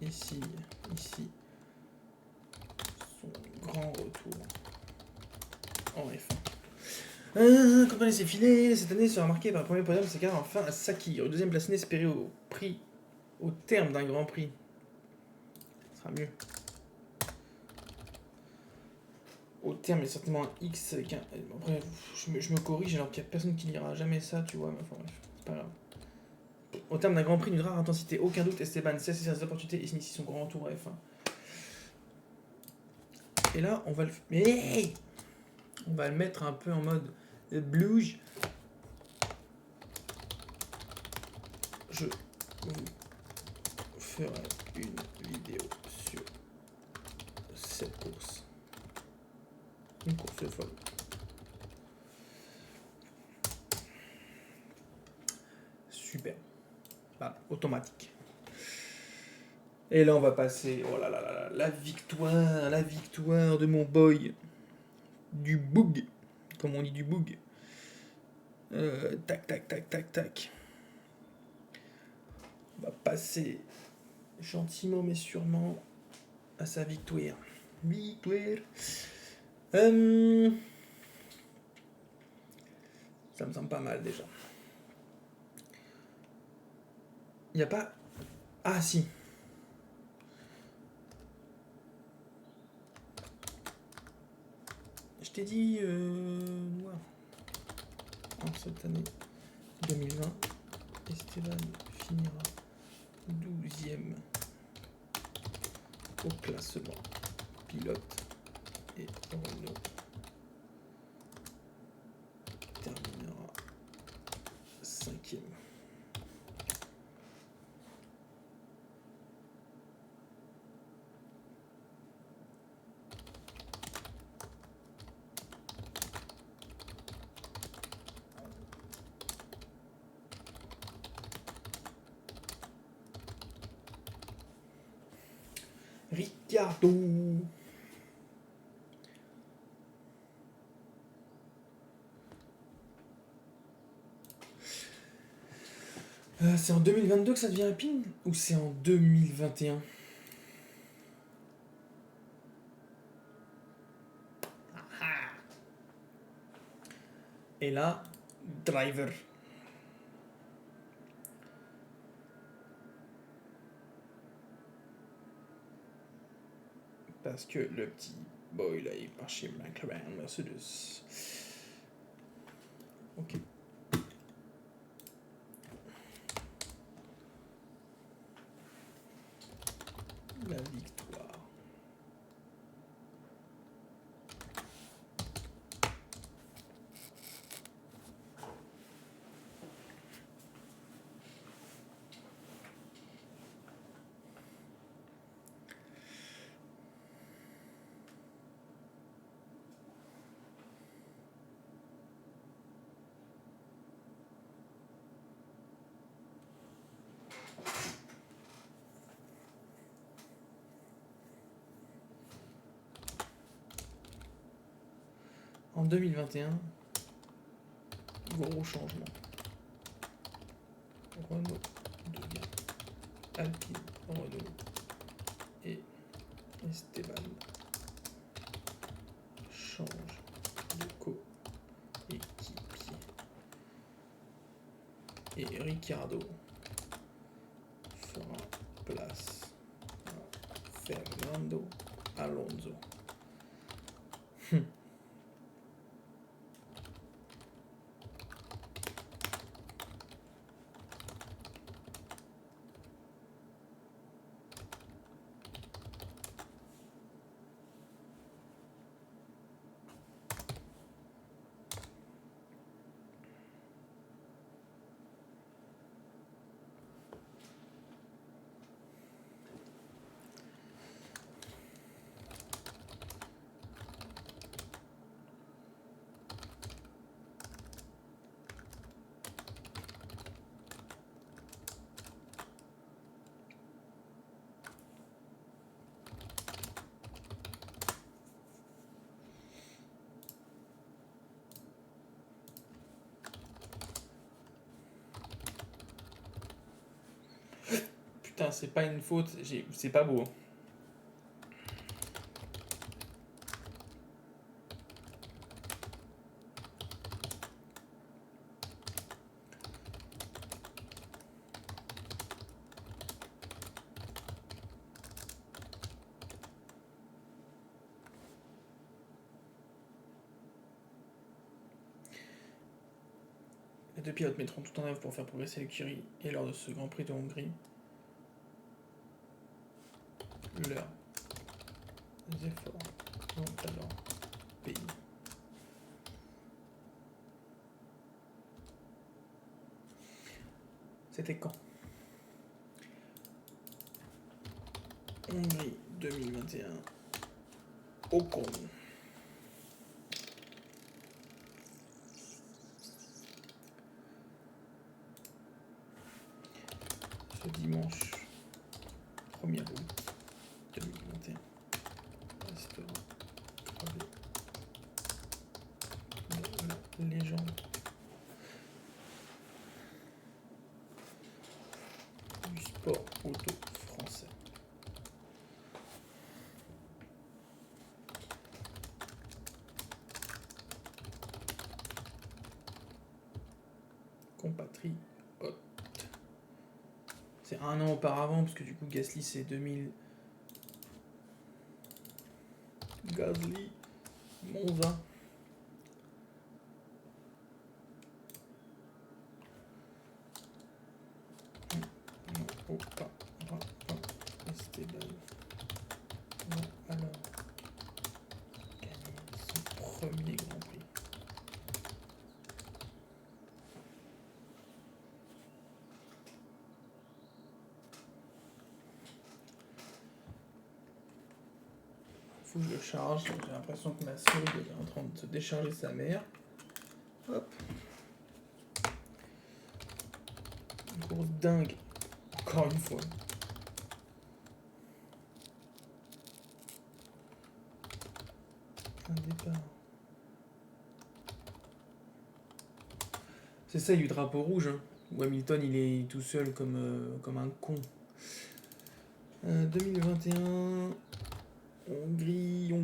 Ici, son grand retour en F1. Quand on laisse filer, cette année sera marquée par le premier podium, c'est car enfin à Sakir. Au deuxième place inespéré au terme d'un Grand Prix. Ce sera mieux. Au terme, il y a certainement un X avec un... Après, je me corrige alors qu'il n'y a personne qui lira jamais ça, tu vois. Mais enfin bref, c'est pas grave. Au terme d'un Grand Prix d'une rare intensité, aucun doute, Esteban sait saisir ses opportunités et initie son grand retour à F1. Et là, on va le... Mais on va le mettre un peu en mode blues. Je vous ferai une vidéo cette course. Une course folle. Super. Voilà, automatique. Et là, on va passer. Oh là là là là, la victoire de mon boy. Du boug. Comme on dit, du boug. Tac, tac, tac, tac, tac. On va passer gentiment mais sûrement à sa victoire. Victoire. Ça me semble pas mal déjà. Il n'y a pas... Ah si. Je t'ai dit... noir. En cette année 2020, Esteban finira 12e au classement pilote et Renault terminera 5e. Ricciardo. C'est en 2022 que ça devient Alpine ou c'est en 2021? Et là, driver. Parce que le petit boy là, il part chez McLaren, Mercedes. Ok. La victoire. En 2021, gros changement. Renault devient Alpine, Renault et Esteban change de coéquipier. Et Ricciardo fera place à Fernando Alonso. Putain, c'est pas une faute, c'est pas beau. Les deux pilotes mettront tout en œuvre pour faire progresser l'écurie et lors de ce Grand Prix de Hongrie, leurs efforts vont alors payer. C'était quand? Hongrie 2021. Ocon. Ce dimanche 1er août 2021 restera gravé dans la légende du sport auto français. Compatriote. C'est un an auparavant, parce que du coup Gasly c'est 2000. Gasly, Monza. Non, oh, pas, Esteban. Non, alors. Gagner son premier Grand Prix. Faut que je le charge, j'ai l'impression que ma souris est en train de se décharger sa mère. Hop. Une course dingue. Encore une fois. Un départ. C'est ça, il y a eu drapeau rouge, hein, où Hamilton il est tout seul comme un con. 2021. Hongrie. Ouais,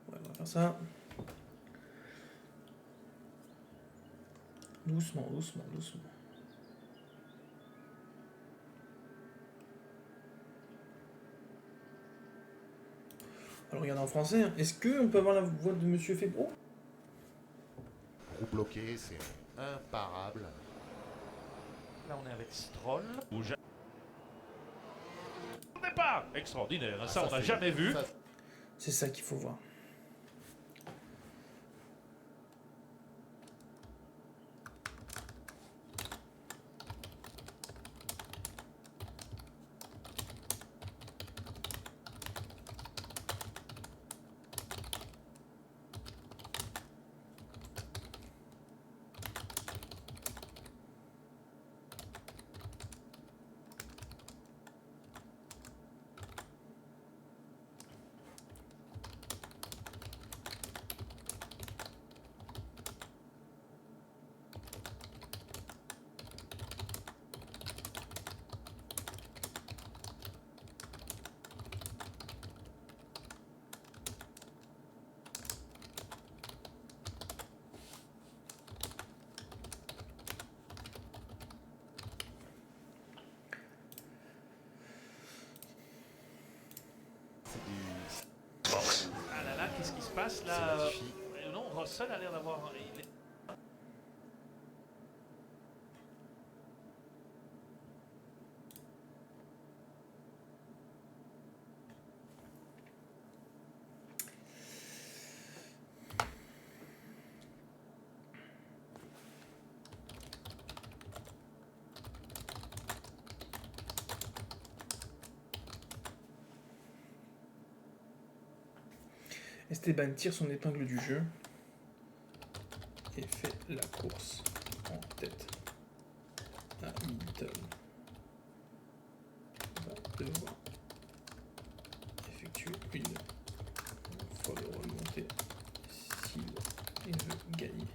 on va faire ça. Doucement. Alors regarde en français, hein. Est-ce qu'on peut avoir la voix de Monsieur Febro? Roue bloquée, c'est imparable. Là, on est avec Stroll. Départ extraordinaire, ça on n'a jamais vu. C'est ça qu'il faut voir. Ah là là, qu'est-ce qui se passe là? Non, Russell a l'air d'avoir... Esteban tire son épingle du jeu et fait la course en tête à Hamilton. Va devoir effectuer une fois de remontée s'il veut gagner.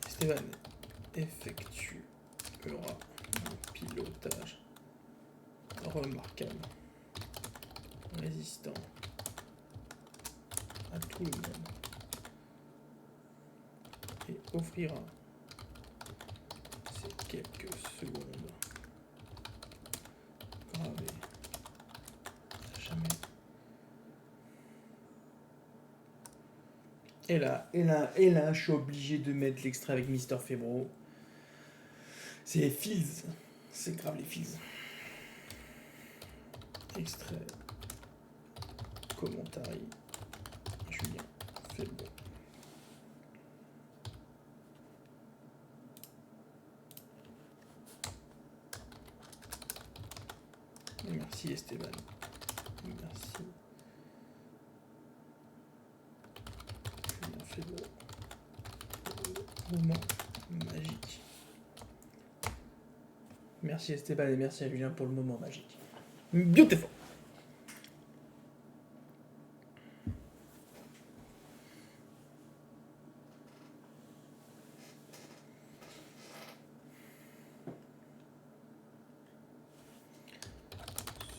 Esteban effectuera un pilotage remarquable. résistant à tout le monde et offrira ces quelques secondes gravées à jamais. Et là, je suis obligé de mettre l'extrait avec Mister Febro. C'est les Fils. C'est grave les Fils. Extrait. Commentary. Julien Febro. Merci Esteban. Merci. Julien Febro. Moment magique. Merci Esteban et merci à Julien pour le moment magique. Beautiful.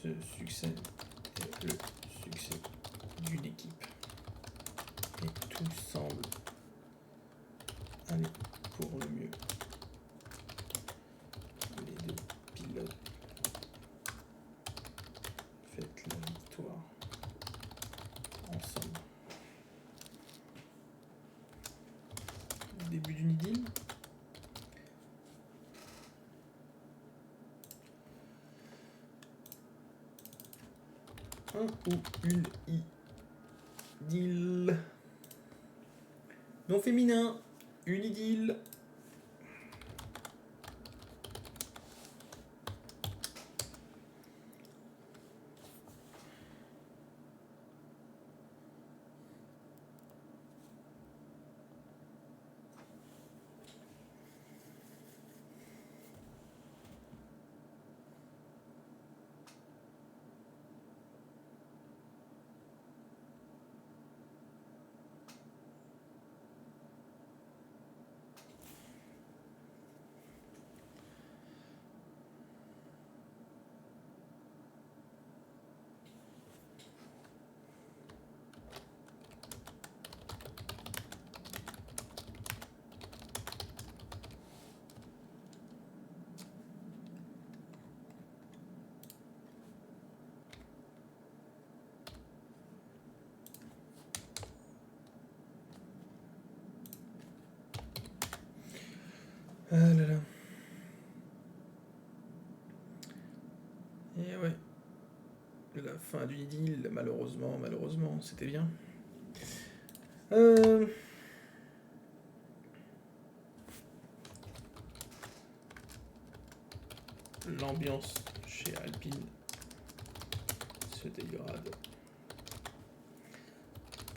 Ce succès est le succès d'une équipe. Et tout semble aller pour le mieux. Les deux pilotes fêtent la victoire ensemble. Le début d'une idylle. Un ou une idylle. Non féminin, une idylle. Ah là là. Et ouais. La fin d'une idylle, malheureusement, c'était bien. L'ambiance chez Alpine se dégrade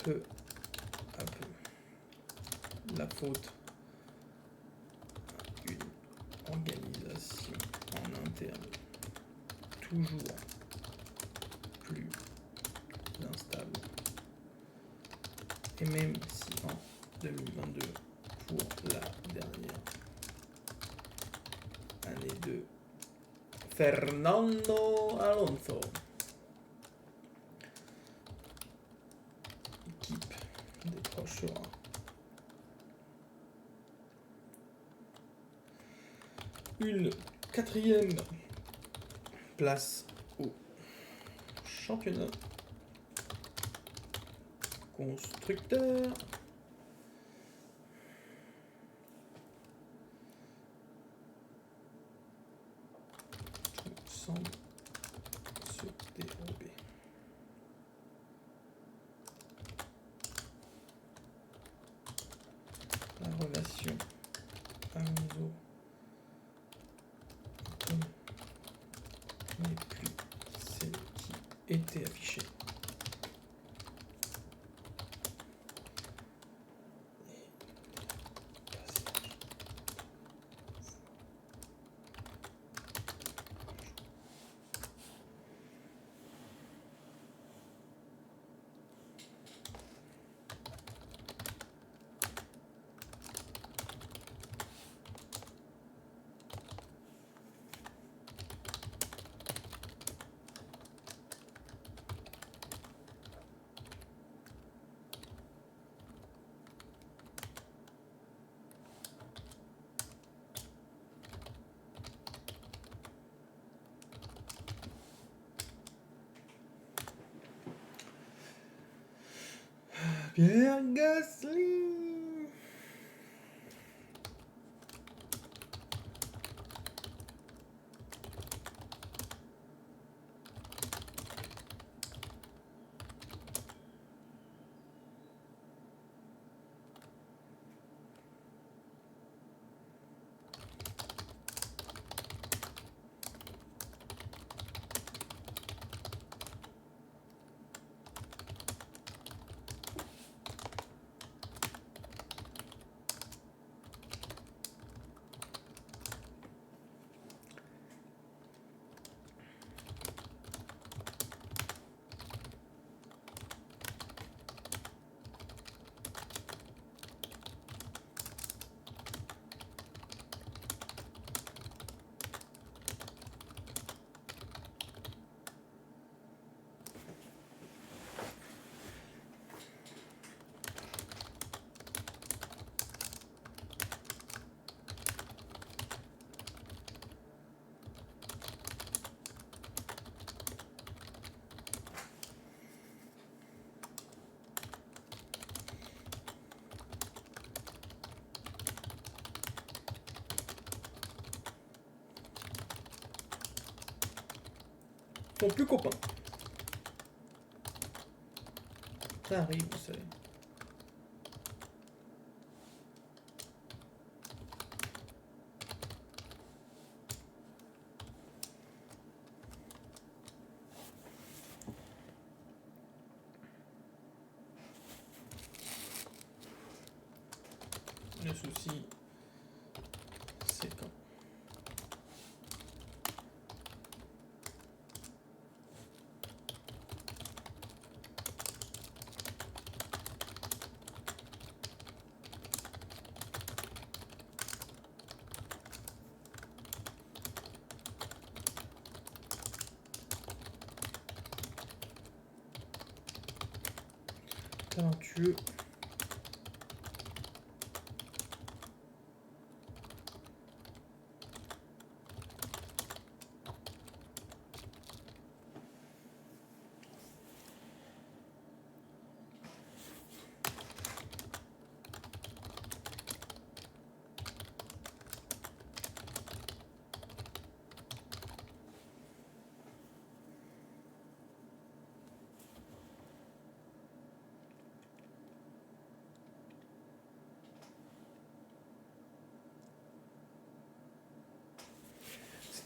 peu à peu. La faute à une organisation en interne toujours plus instable. Et même si en 2022, pour la dernière année de Fernando Alonso, l'équipe décrochera une 4e place au championnat constructeur. Tout semble se dérober. La relation Alonso n'est plus celle qui était affichée. Pierre Gasly. Ils sont plus copains. Ça arrive, vous savez. Le souci, c'est quand. Talentueux.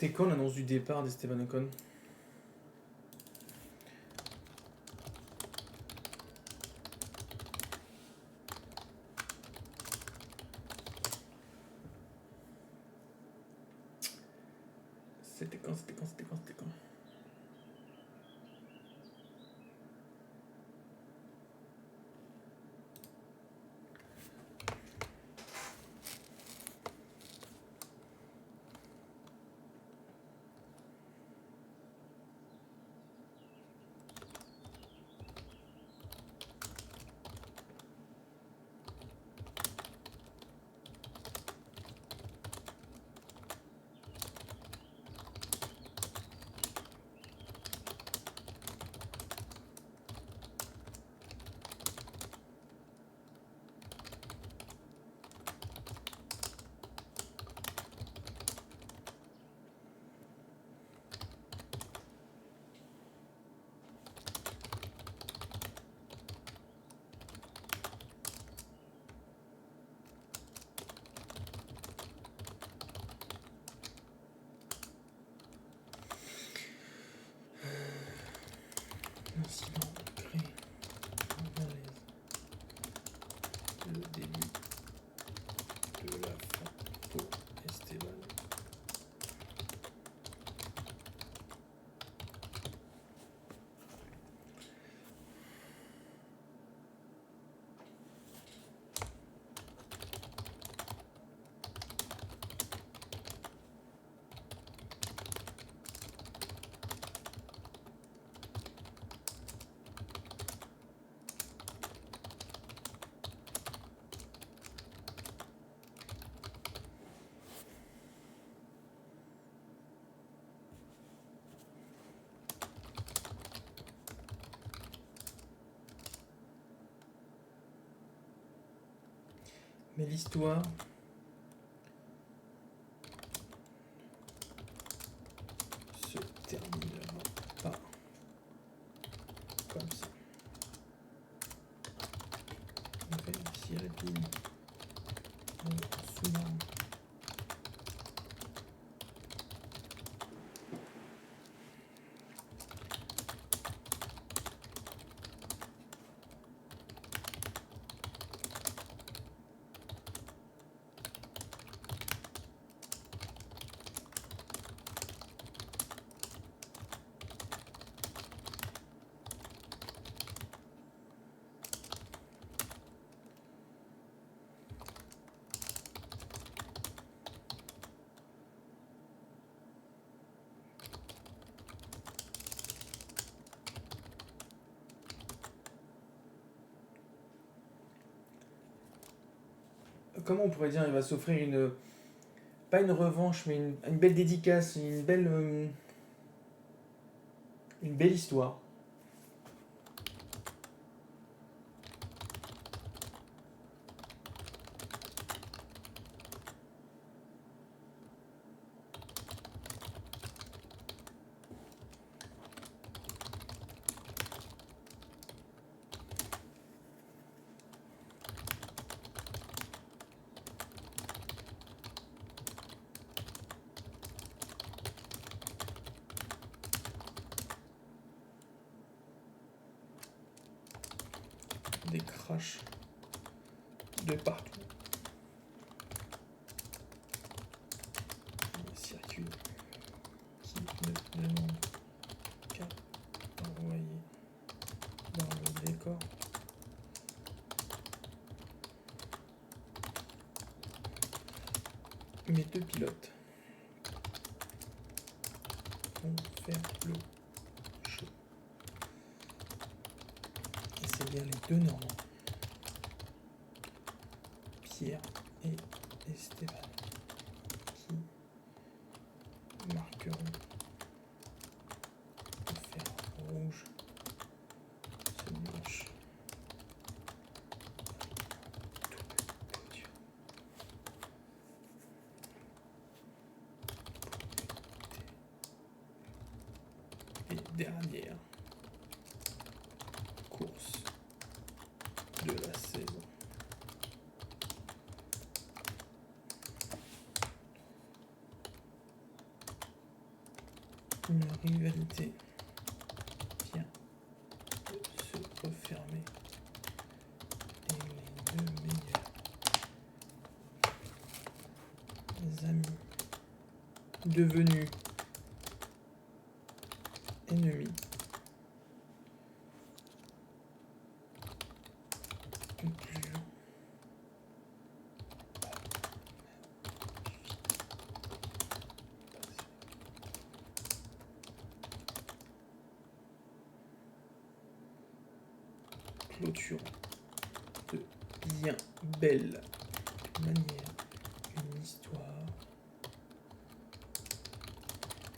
C'était quand l'annonce du départ d'Esteban Ocon? C'était quand? Mais l'histoire se terminera pas comme ça. On fait ici rapide. Sous-marin. Comment on pourrait dire, il va s'offrir une... Pas une revanche, mais une belle dédicace, une belle histoire. Des crashs de partout. Un circuit qui ne demande qu'à envoyer dans le décor. Mes deux pilotes vont faire le show. Et c'est bien les deux Normands, Pierre et Esteban, qui marqueront le fer rouge ce dimanche. Et dernière course de la saison. Une rivalité vient de se refermer et les deux meilleurs amis devenus ennemis conclusion. Clôturant de bien belle manière une histoire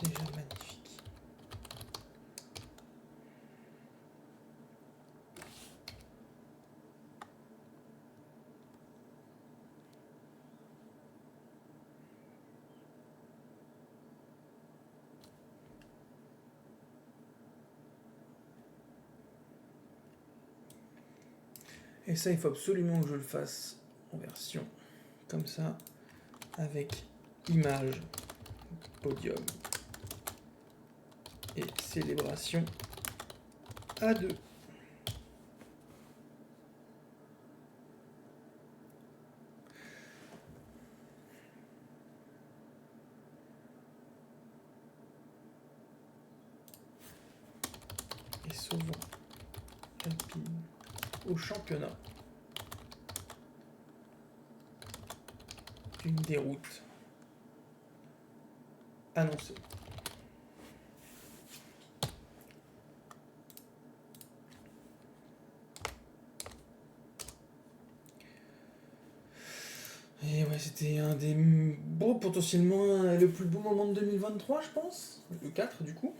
déjà magnifique. Et ça, il faut absolument que je le fasse en version comme ça, avec image, podium et célébration à deux. Et sauvant Alpine au championnat d'une déroute annoncée. Et ouais, c'était un des potentiellement le plus beau moment de 2023, je pense. Le 4 du coup.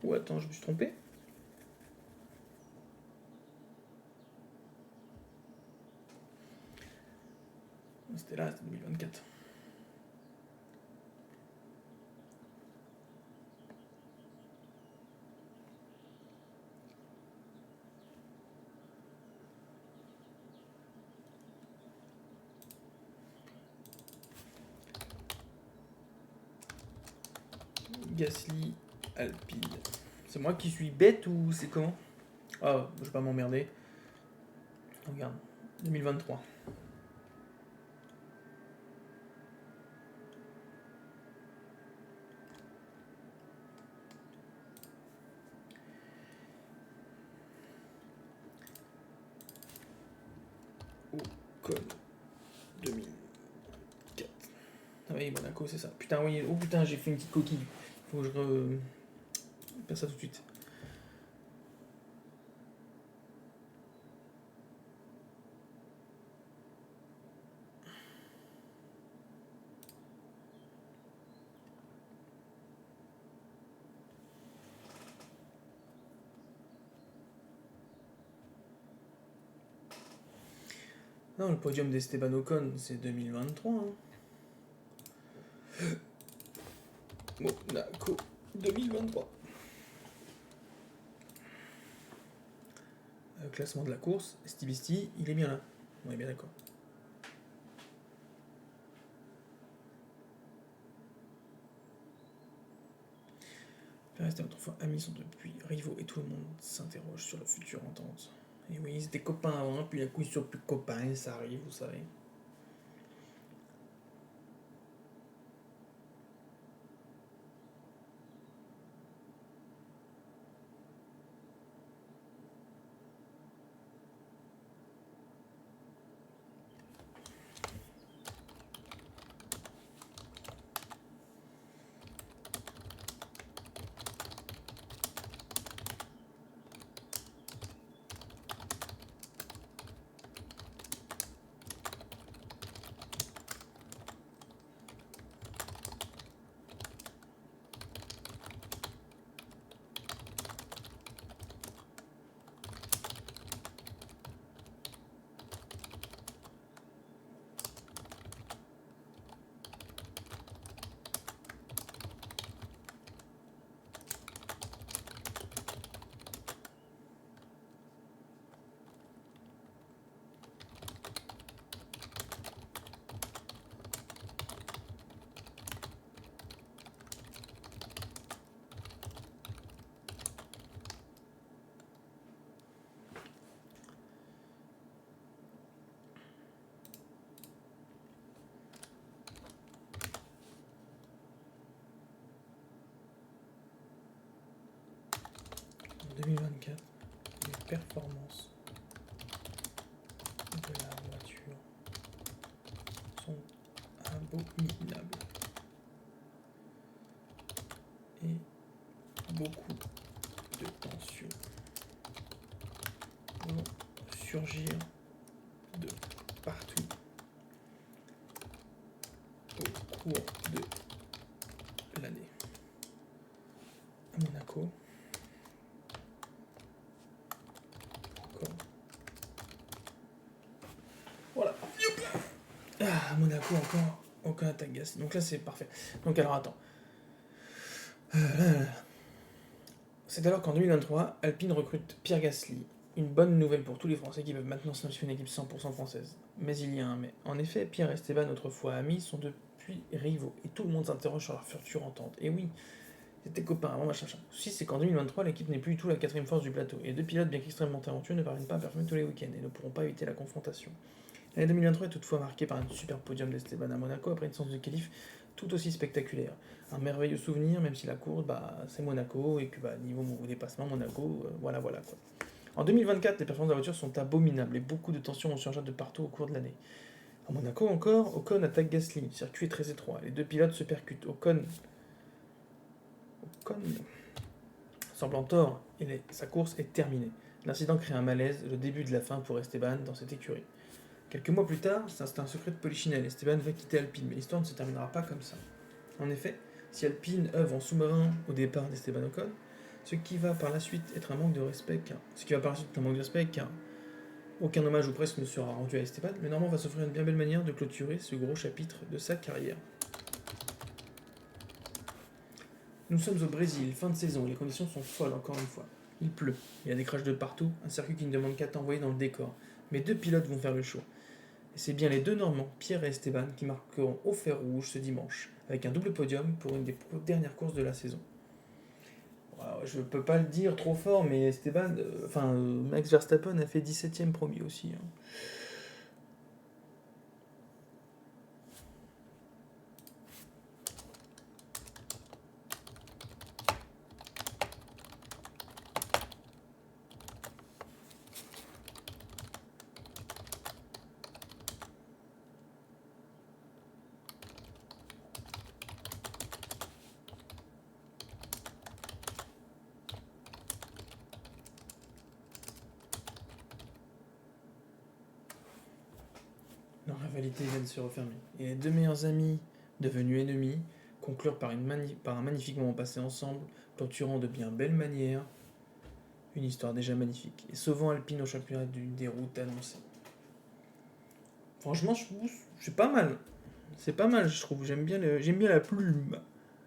Ou attends, je me suis trompé. C'était là, c'était 2024. Gasly, Alpine. C'est moi qui suis bête ou c'est comment? Ah, je vais pas m'emmerder. Regarde, 2023. Ocon 2004. Ah oui, Monaco, c'est ça. Putain, oui. Oh putain, j'ai fait une petite coquille. Faut que je faire ça tout de suite. Non, le podium d'Esteban Ocon, c'est 2023. Hein. Monaco 2023. Classement de la course, Stibisti, il est bien là. On est bien d'accord. Rester autrefois amis sont depuis rivaux et tout le monde s'interroge sur la future entente. Et oui, ils étaient copains avant, puis à coup ils sont plus copains, ça arrive, vous savez. En 2024, les performances de la voiture sont abominables. Et beaucoup de tensions vont surgir de partout au cours de l'année. À Monaco, encore. Voilà. Ah, Monaco encore. Aucun attaque gas. Donc là c'est parfait. Donc alors attends. C'est alors qu'en 2023, Alpine recrute Pierre Gasly. Une bonne nouvelle pour tous les Français qui peuvent maintenant se une équipe 100% française. Mais il y a un mais. En effet, Pierre et Esteban, autrefois amis, sont depuis rivaux. Et tout le monde s'interroge sur leur future entente. Et oui, c'était copains avant machin. Le souci, c'est qu'en 2023, l'équipe n'est plus du tout la quatrième force du plateau. Et les deux pilotes, bien qu'extrêmement talentueux, ne parviennent pas à performer tous les week-ends et ne pourront pas éviter la confrontation. L'année 2023 est toutefois marquée par un super podium d'Esteban à Monaco après une séance de qualif tout aussi spectaculaire. Un merveilleux souvenir, même si la course, c'est Monaco, et que niveau dépassement, Monaco, voilà quoi. En 2024, les performances de la voiture sont abominables, et beaucoup de tensions vont surgir de partout au cours de l'année. À Monaco encore, Ocon attaque Gasly, le circuit est très étroit, les deux pilotes se percutent. Ocon semblant tort, et sa course est terminée. L'incident crée un malaise, le début de la fin pour Esteban dans cette écurie. Quelques mois plus tard, c'est un secret de Polichinelle. Esteban va quitter Alpine, mais l'histoire ne se terminera pas comme ça. En effet, si Alpine œuvre en sous-marin au départ d'Esteban Ocon, Ce qui va par la suite être un manque de respect, car aucun hommage ou presque ne sera rendu à Esteban, le Normand va s'offrir une bien belle manière de clôturer ce gros chapitre de sa carrière. Nous sommes au Brésil, fin de saison, et les conditions sont folles encore une fois. Il pleut, il y a des crash de partout, un circuit qui ne demande qu'à t'envoyer dans le décor. Mais 2 pilotes vont faire le show. Et c'est bien les 2 Normands, Pierre et Esteban, qui marqueront au fer rouge ce dimanche, avec un double podium pour une des dernières courses de la saison. Je peux pas le dire trop fort, mais Esteban, Max Verstappen a fait 17ème premier aussi. Hein. Leur rivalité vient de se refermer. Et les 2 meilleurs amis, devenus ennemis, conclurent par un magnifique moment passé ensemble, clôturant de bien belles manières une histoire déjà magnifique, et sauvant Alpine au championnat d'une déroute annoncée. Franchement, c'est pas mal. C'est pas mal, je trouve. J'aime bien la plume.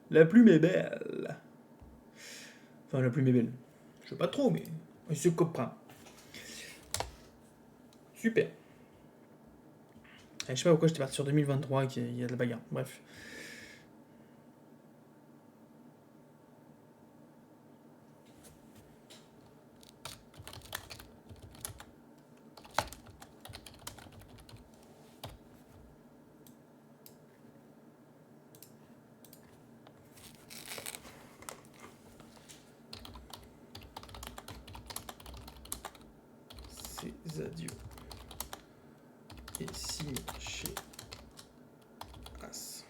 La plume est belle. Enfin, la plume est belle. Je sais pas trop, mais il se comprend. Super. Je sais pas pourquoi j'étais parti sur 2023 et qu'il y a de la bagarre. Bref. Ces adieux. Et signe chez As.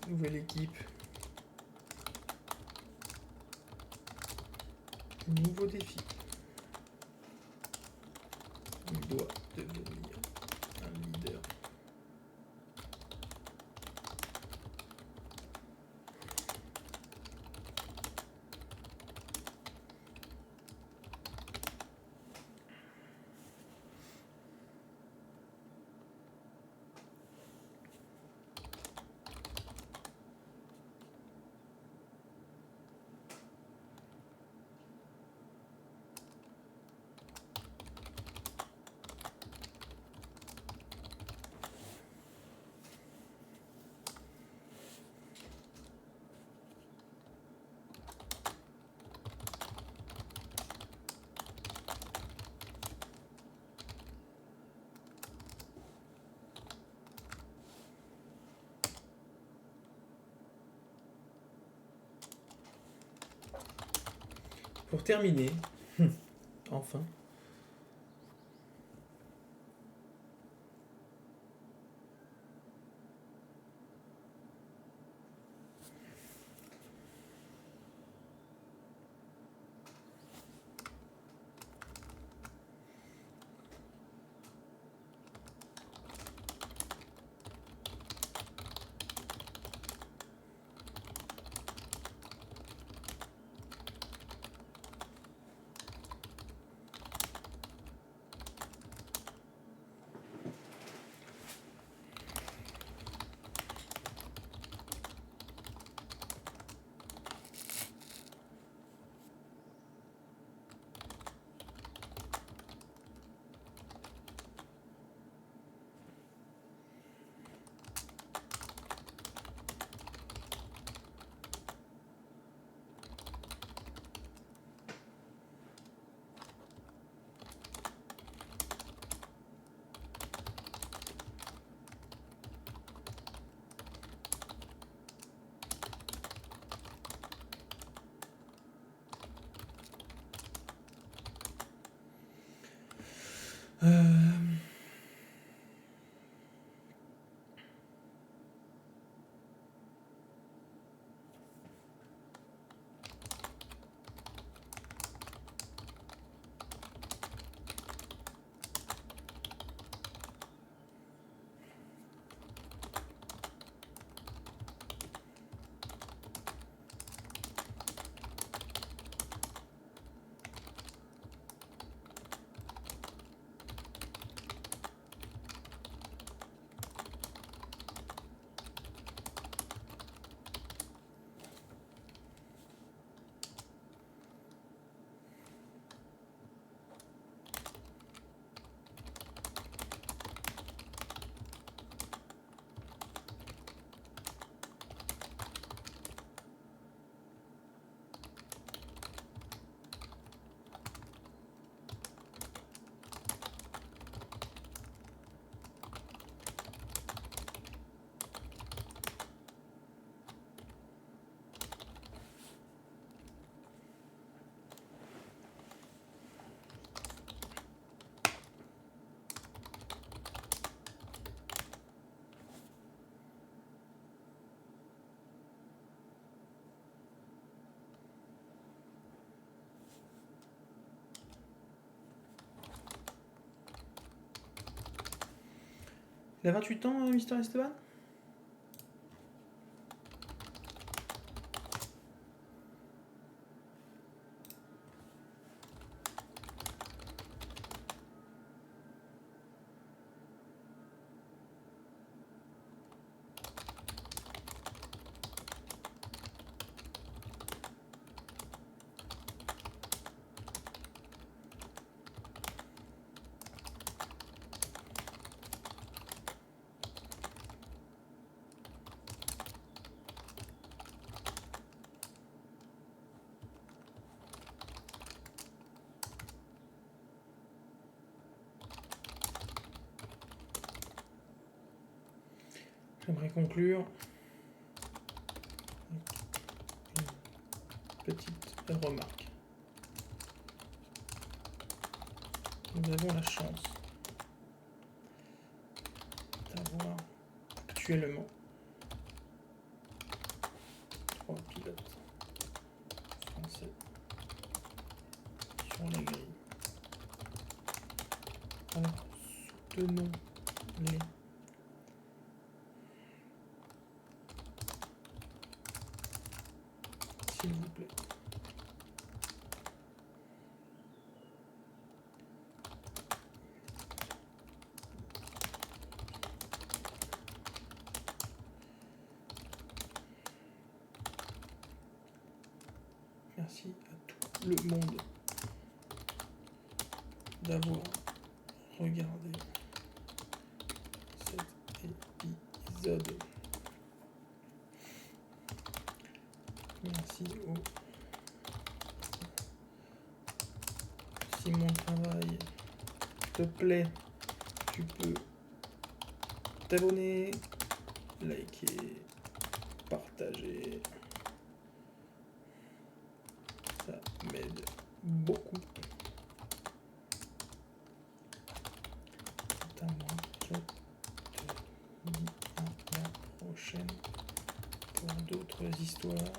Nouvelle équipe. Nouveau défi. Il doit devenir un leader. Pour terminer, enfin, Il a 28 ans, Mister Esteban? J'aimerais conclure une petite remarque. Nous avons la chance d'avoir actuellement 3 pilotes français sur la grille. Alors, soutenons-les. S'il vous plaît. Merci à tout le monde d'avoir regardé cet épisode. Merci au si mon travail te plaît, tu peux t'abonner, liker, partager. Ça m'aide beaucoup. Quant à moi, je te dis à la prochaine pour d'autres histoires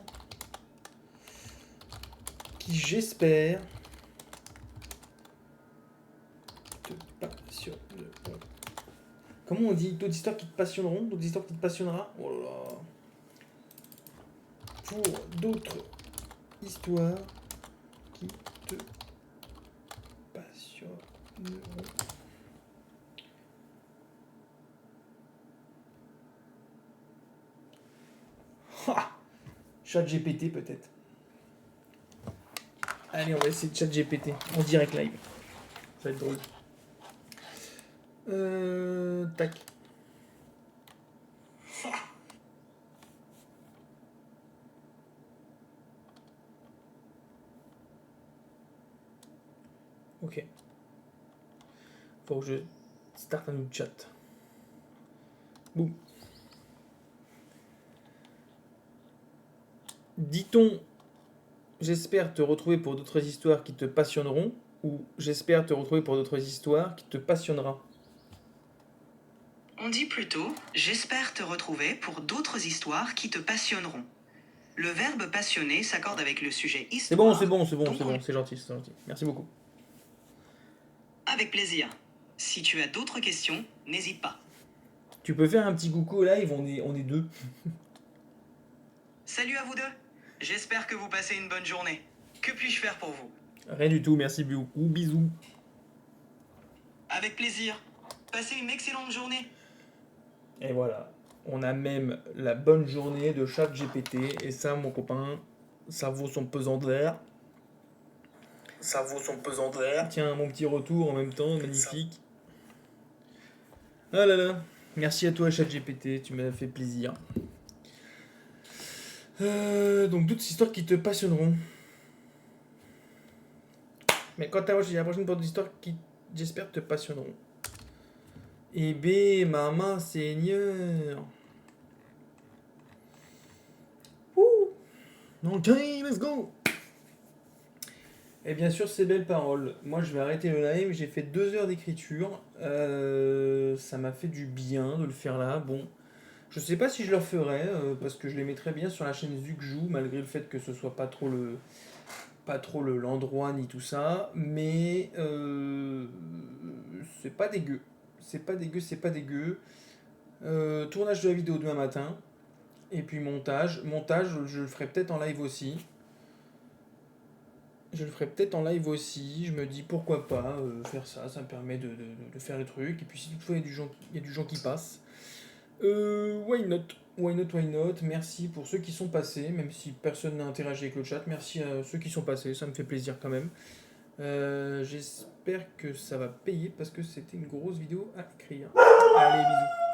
qui, j'espère, te passionneront. Comment on dit? D'autres histoires qui te passionneront? D'autres histoires qui te passionnera? Oh là là. Pour d'autres histoires qui te passionneront. Ha! ChatGPT peut-être. Allez, on va essayer de ChatGPT en direct live. Ça va être drôle. Tac. Ok. Faut que je starte un autre chat. Boum. Dit-on, j'espère te retrouver pour d'autres histoires qui te passionneront, ou j'espère te retrouver pour d'autres histoires qui te passionnera? On dit plutôt « J'espère te retrouver pour d'autres histoires qui te passionneront ». Le verbe passionner s'accorde avec le sujet histoire. C'est bon, c'est gentil. Merci beaucoup. Avec plaisir. Si tu as d'autres questions, n'hésite pas. Tu peux faire un petit coucou au live, on est deux. Salut à vous deux. J'espère que vous passez une bonne journée. Que puis-je faire pour vous? Rien du tout, merci beaucoup, bisous. Avec plaisir. Passez une excellente journée. Et voilà, on a même la bonne journée de ChatGPT, et ça, mon copain, ça vaut son pesant d'air. Ça vaut son pesant d'air. Tiens, mon petit retour en même temps, magnifique. Ah là là, merci à toi ChatGPT, tu m'as fait plaisir. Donc d'autres histoires qui te passionneront. Mais quant à moi, j'ai la prochaine porte d'histoire qui, j'espère, te passionneront. Eh ben, maman seigneur. Ouh. Ok, let's go. Et bien sûr, ces belles paroles. Moi, je vais arrêter le live. J'ai fait 2 heures d'écriture. Ça m'a fait du bien de le faire là. Bon, je sais pas si je le referai parce que je les mettrais bien sur la chaîne Zukjou, malgré le fait que ce soit pas trop l'endroit ni tout ça. Mais c'est pas dégueu. C'est pas dégueu. Tournage de la vidéo demain matin. Et puis montage. Montage, je le ferai peut-être en live aussi. Je le ferai peut-être en live aussi. Je me dis pourquoi pas faire ça. Ça me permet de faire le truc. Et puis si toutefois il y a du gens qui passent. Why not? Why not, why not? Merci pour ceux qui sont passés. Même si personne n'a interagi avec le chat. Merci à ceux qui sont passés. Ça me fait plaisir quand même. J'espère que ça va payer parce que c'était une grosse vidéo à écrire. Allez, bisous.